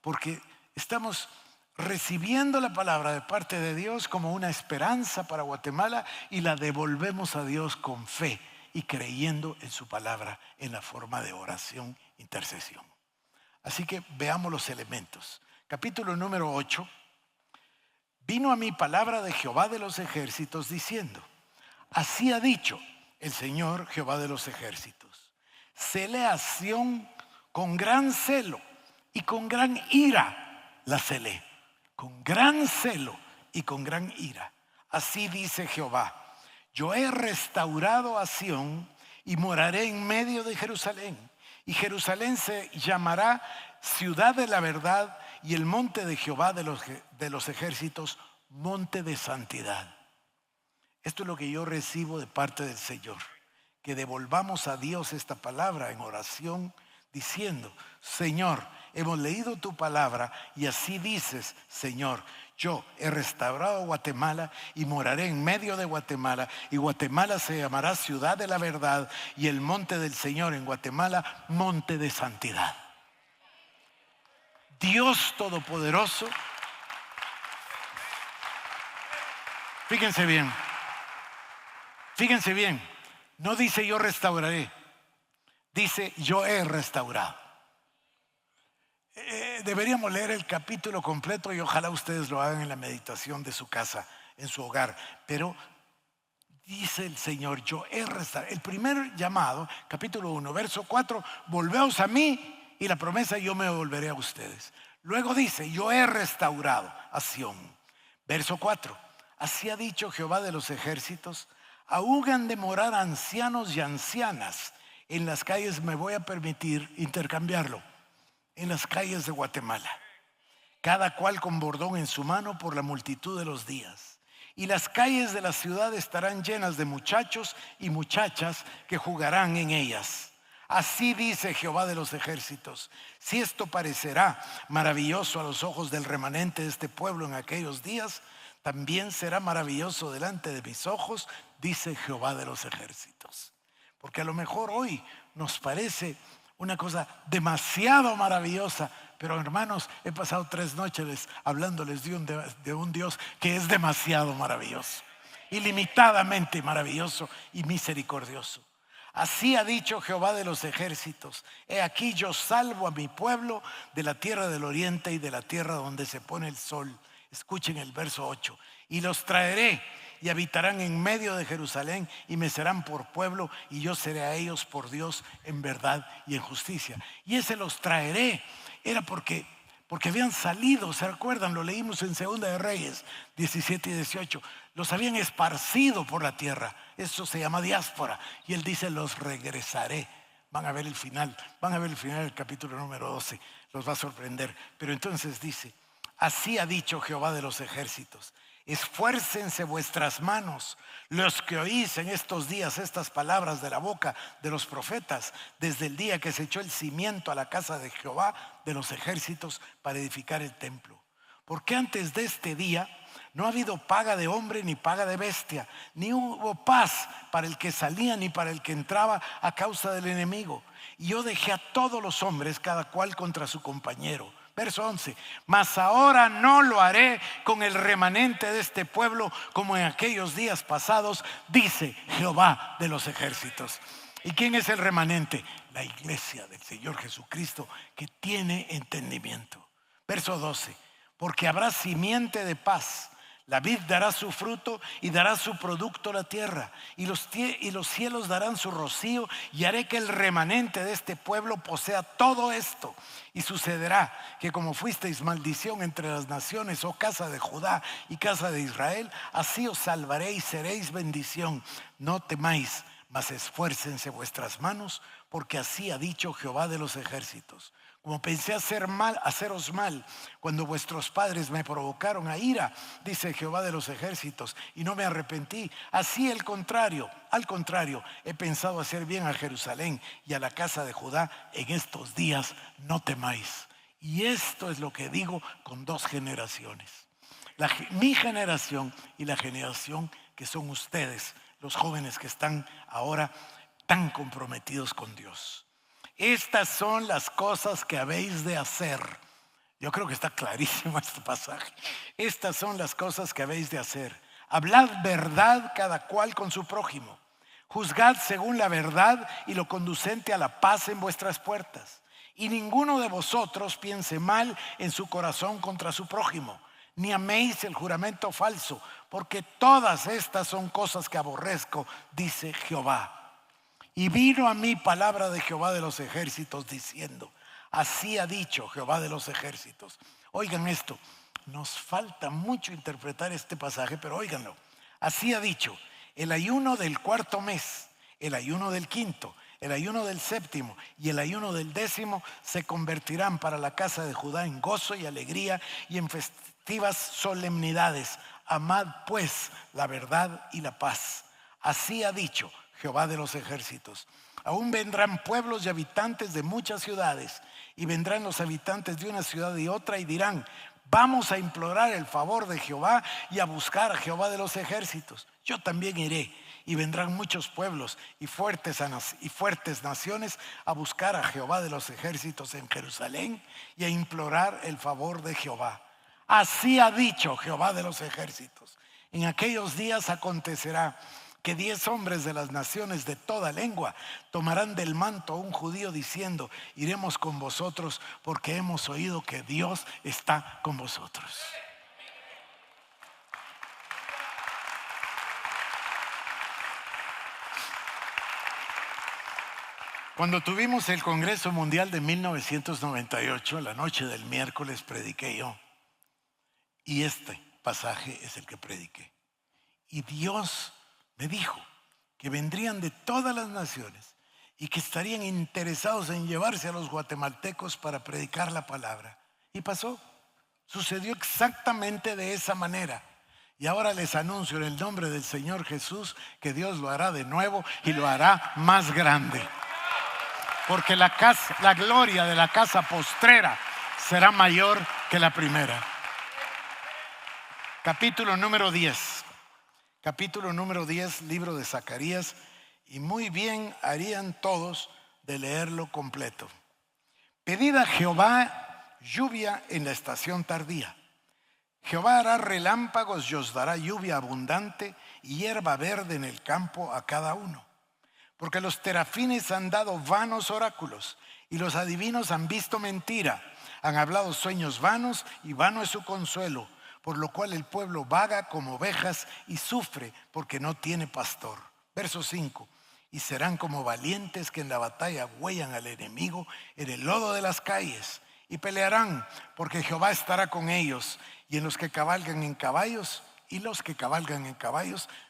porque estamos recibiendo la palabra de parte de Dios como una esperanza para Guatemala y la devolvemos a Dios con fe y creyendo en su palabra en la forma de oración, intercesión. Así que veamos los elementos. Capítulo número 8. Vino a mí palabra de Jehová de los ejércitos diciendo, así ha dicho el Señor Jehová de los ejércitos, celé a Sión con gran celo y con gran ira la celé. Con gran celo y con gran ira. Así dice Jehová, yo he restaurado a Sión y moraré en medio de Jerusalén. Y Jerusalén se llamará ciudad de la verdad y el monte de Jehová de los ejércitos, monte de santidad. Esto es lo que yo recibo de parte del Señor. Que devolvamos a Dios esta palabra en oración, diciendo: Señor, hemos leído tu palabra y así dices, Señor, yo he restaurado Guatemala y moraré en medio de Guatemala, y Guatemala se llamará ciudad de la verdad, y el monte del Señor en Guatemala, monte de santidad. Dios Todopoderoso, fíjense bien, no dice yo restauraré, dice yo he restaurado. Deberíamos leer el capítulo completo y ojalá ustedes lo hagan en la meditación de su casa, en su hogar. Pero dice el Señor: yo he restaurado. El primer llamado, capítulo 1, verso 4, volveos a mí, y la promesa: yo me volveré a ustedes. Luego dice: yo he restaurado a Sión. Verso 4, así ha dicho Jehová de los ejércitos: aún han de morar ancianos y ancianas. En las calles me voy a permitir intercambiarlo. En las calles de Guatemala, cada cual con bordón en su mano por la multitud de los días. Y las calles de la ciudad estarán llenas de muchachos y muchachas que jugarán en ellas. Así dice Jehová de los ejércitos: si esto parecerá maravilloso a los ojos del remanente de este pueblo en aquellos días, también será maravilloso delante de mis ojos, dice Jehová de los ejércitos. Porque a lo mejor hoy nos parece una cosa demasiado maravillosa, pero hermanos, he pasado 3 noches hablándoles de un Dios que es demasiado maravilloso, ilimitadamente maravilloso y misericordioso. Así ha dicho Jehová de los ejércitos: he aquí yo salvo a mi pueblo de la tierra del oriente y de la tierra donde se pone el sol. Escuchen el verso 8: y los traeré y habitarán en medio de Jerusalén, y me serán por pueblo, y yo seré a ellos por Dios en verdad y en justicia. Y ese los traeré era porque habían salido, ¿se acuerdan? Lo leímos en Segunda de Reyes 17 y 18. Los habían esparcido por la tierra. Eso se llama diáspora. Y él dice: los regresaré. Van a ver el final del capítulo número 12. Los va a sorprender. Pero entonces dice: así ha dicho Jehová de los ejércitos: esfuércense vuestras manos, los que oís en estos días estas palabras de la boca de los profetas, desde el día que se echó el cimiento a la casa de Jehová de los ejércitos para edificar el templo. Porque antes de este día no ha habido paga de hombre ni paga de bestia, ni hubo paz para el que salía ni para el que entraba a causa del enemigo. Y yo dejé a todos los hombres, cada cual contra su compañero. Verso 11: mas ahora no lo haré con el remanente de este pueblo como en aquellos días pasados, dice Jehová de los ejércitos. ¿Y quién es el remanente? La iglesia del Señor Jesucristo, que tiene entendimiento. Verso 12: porque habrá simiente de paz, la vid dará su fruto y dará su producto la tierra, y los cielos darán su rocío, y haré que el remanente de este pueblo posea todo esto. Y sucederá que como fuisteis maldición entre las naciones, oh casa de Judá y casa de Israel, así os salvaré y seréis bendición. No temáis, mas esfuércense vuestras manos, porque así ha dicho Jehová de los ejércitos. Como pensé haceros mal cuando vuestros padres me provocaron a ira, dice Jehová de los ejércitos, y no me arrepentí, así al contrario, he pensado hacer bien a Jerusalén y a la casa de Judá en estos días. No temáis. Y esto es lo que digo con 2 generaciones: mi generación y la generación que son ustedes, los jóvenes que están ahora tan comprometidos con Dios. Estas son las cosas que habéis de hacer. Yo creo que está clarísimo este pasaje. Estas son las cosas que habéis de hacer: hablad verdad cada cual con su prójimo, juzgad según la verdad y lo conducente a la paz en vuestras puertas. Y ninguno de vosotros piense mal en su corazón contra su prójimo, ni améis el juramento falso, porque todas estas son cosas que aborrezco, dice Jehová. Y vino a mí palabra de Jehová de los ejércitos diciendo: así ha dicho Jehová de los ejércitos. Oigan esto, nos falta mucho interpretar este pasaje, pero óiganlo. Así ha dicho: el ayuno del 4º mes, el ayuno del 5º, el ayuno del 7º y el ayuno del 10º se convertirán para la casa de Judá en gozo y alegría y en festivas solemnidades. Amad pues la verdad y la paz. Así ha dicho Jehová de los ejércitos: Aún vendrán pueblos y habitantes de muchas ciudades, y vendrán los habitantes de una ciudad y otra y dirán: vamos a implorar el favor de Jehová y a buscar a Jehová de los ejércitos. Yo también iré, y vendrán muchos pueblos y fuertes naciones a buscar a Jehová de los ejércitos en Jerusalén y a implorar el favor de Jehová. Así ha dicho Jehová de los ejércitos: en aquellos días acontecerá que 10 hombres de las naciones de toda lengua tomarán del manto a un judío diciendo: iremos con vosotros porque hemos oído que Dios está con vosotros. Cuando tuvimos el Congreso Mundial de 1998, la noche del miércoles prediqué yo, y este pasaje es el que prediqué. Y Dios me dijo que vendrían de todas las naciones y que estarían interesados en llevarse a los guatemaltecos para predicar la palabra. Y pasó, sucedió exactamente de esa manera. Y ahora les anuncio en el nombre del Señor Jesús que Dios lo hará de nuevo y lo hará más grande. Porque la gloria de la casa postrera será mayor que la primera. Capítulo número 10. Capítulo número 10, libro de Zacarías, y muy bien harían todos de leerlo completo. Pedid a Jehová lluvia en la estación tardía. Jehová hará relámpagos y os dará lluvia abundante y hierba verde en el campo a cada uno. Porque los terafines han dado vanos oráculos y los adivinos han visto mentira. Han hablado sueños vanos y vano es su consuelo. Por lo cual el pueblo vaga como ovejas y sufre porque no tiene pastor. Verso 5. Y serán como valientes que en la batalla huellan al enemigo en el lodo de las calles. Y pelearán porque Jehová estará con ellos. Y en los que cabalgan en caballos,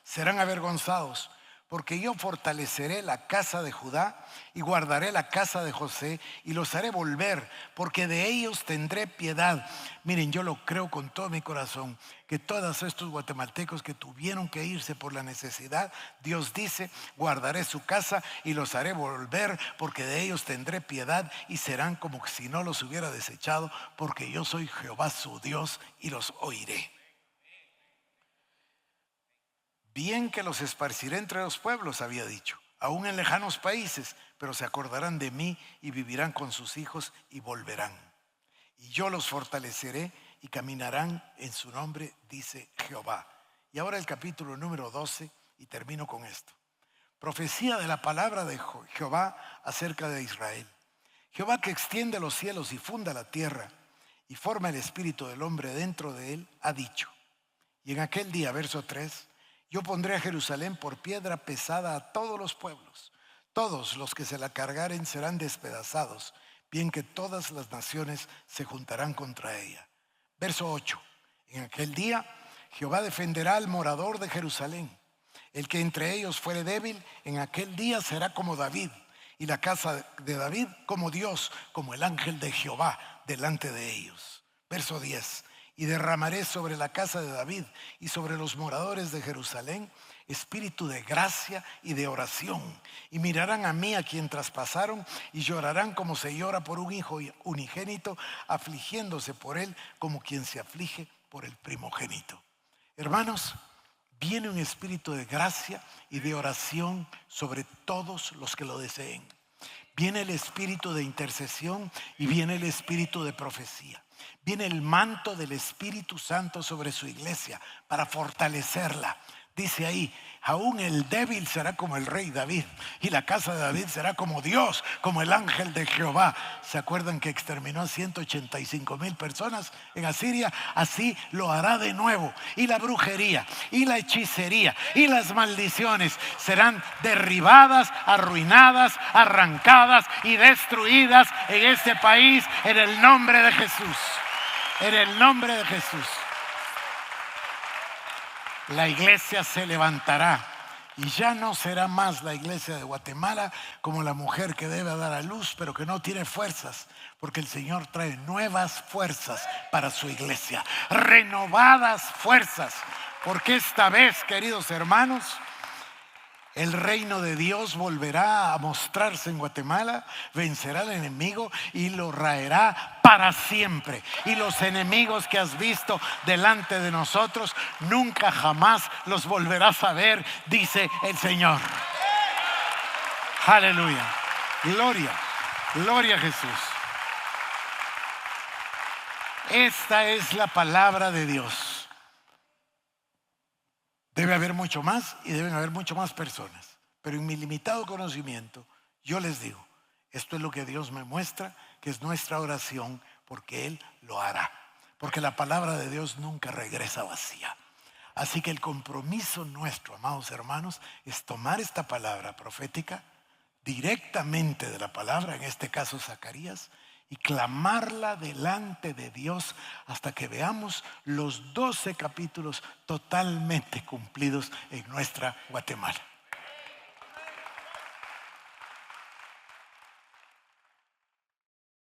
serán avergonzados. Porque yo fortaleceré la casa de Judá y guardaré la casa de José y los haré volver, porque de ellos tendré piedad. Miren, yo lo creo con todo mi corazón, que todos estos guatemaltecos que tuvieron que irse por la necesidad, Dios dice: guardaré su casa y los haré volver, porque de ellos tendré piedad y serán como si no los hubiera desechado, porque yo soy Jehová su Dios y los oiré. Bien que los esparciré entre los pueblos, había dicho, aún en lejanos países, pero se acordarán de mí y vivirán con sus hijos y volverán. Y yo los fortaleceré y caminarán en su nombre, dice Jehová. Y ahora el capítulo número 12, y termino con esto. Profecía de la palabra de Jehová acerca de Israel. Jehová, que extiende los cielos y funda la tierra y forma el espíritu del hombre dentro de él, ha dicho: y en aquel día, verso 3, yo pondré a Jerusalén por piedra pesada a todos los pueblos. Todos los que se la cargaren serán despedazados, bien que todas las naciones se juntarán contra ella. Verso 8. En aquel día Jehová defenderá al morador de Jerusalén. El que entre ellos fuere débil, en aquel día será como David, y la casa de David como Dios, como el ángel de Jehová delante de ellos. Verso 10. Y derramaré sobre la casa de David y sobre los moradores de Jerusalén espíritu de gracia y de oración. Y mirarán a mí, a quien traspasaron, y llorarán como se llora por un hijo unigénito, afligiéndose por él como quien se aflige por el primogénito. Hermanos, viene un espíritu de gracia y de oración sobre todos los que lo deseen. Viene el espíritu de intercesión y viene el espíritu de profecía. Viene el manto del Espíritu Santo sobre su iglesia para fortalecerla. Dice ahí: aún el débil será como el rey David, y la casa de David será como Dios, como el ángel de Jehová. ¿Se acuerdan que exterminó a 185,000 personas en Asiria? Así lo hará de nuevo. Y la brujería, y la hechicería, y las maldiciones serán derribadas, arruinadas, arrancadas y destruidas en este país, en el nombre de Jesús. En el nombre de Jesús. La iglesia se levantará y ya no será más la iglesia de Guatemala como la mujer que debe dar a luz pero que no tiene fuerzas, porque el Señor trae nuevas fuerzas para su iglesia, renovadas fuerzas, porque esta vez, queridos hermanos, El reino de Dios volverá a mostrarse en Guatemala, vencerá al enemigo y lo raerá para siempre. Y los enemigos que has visto delante de nosotros, nunca jamás los volverás a ver, dice el Señor. Aleluya. Gloria, gloria a Jesús. Esta es la palabra de Dios. Debe haber mucho más y deben haber mucho más personas. Pero en mi limitado conocimiento, yo les digo, esto es lo que Dios me muestra, que es nuestra oración, porque Él lo hará. Porque la palabra de Dios nunca regresa vacía. Así que el compromiso nuestro, amados hermanos, es tomar esta palabra profética directamente de la palabra, en este caso Zacarías, y clamarla delante de Dios hasta que veamos los 12 capítulos totalmente cumplidos en nuestra Guatemala.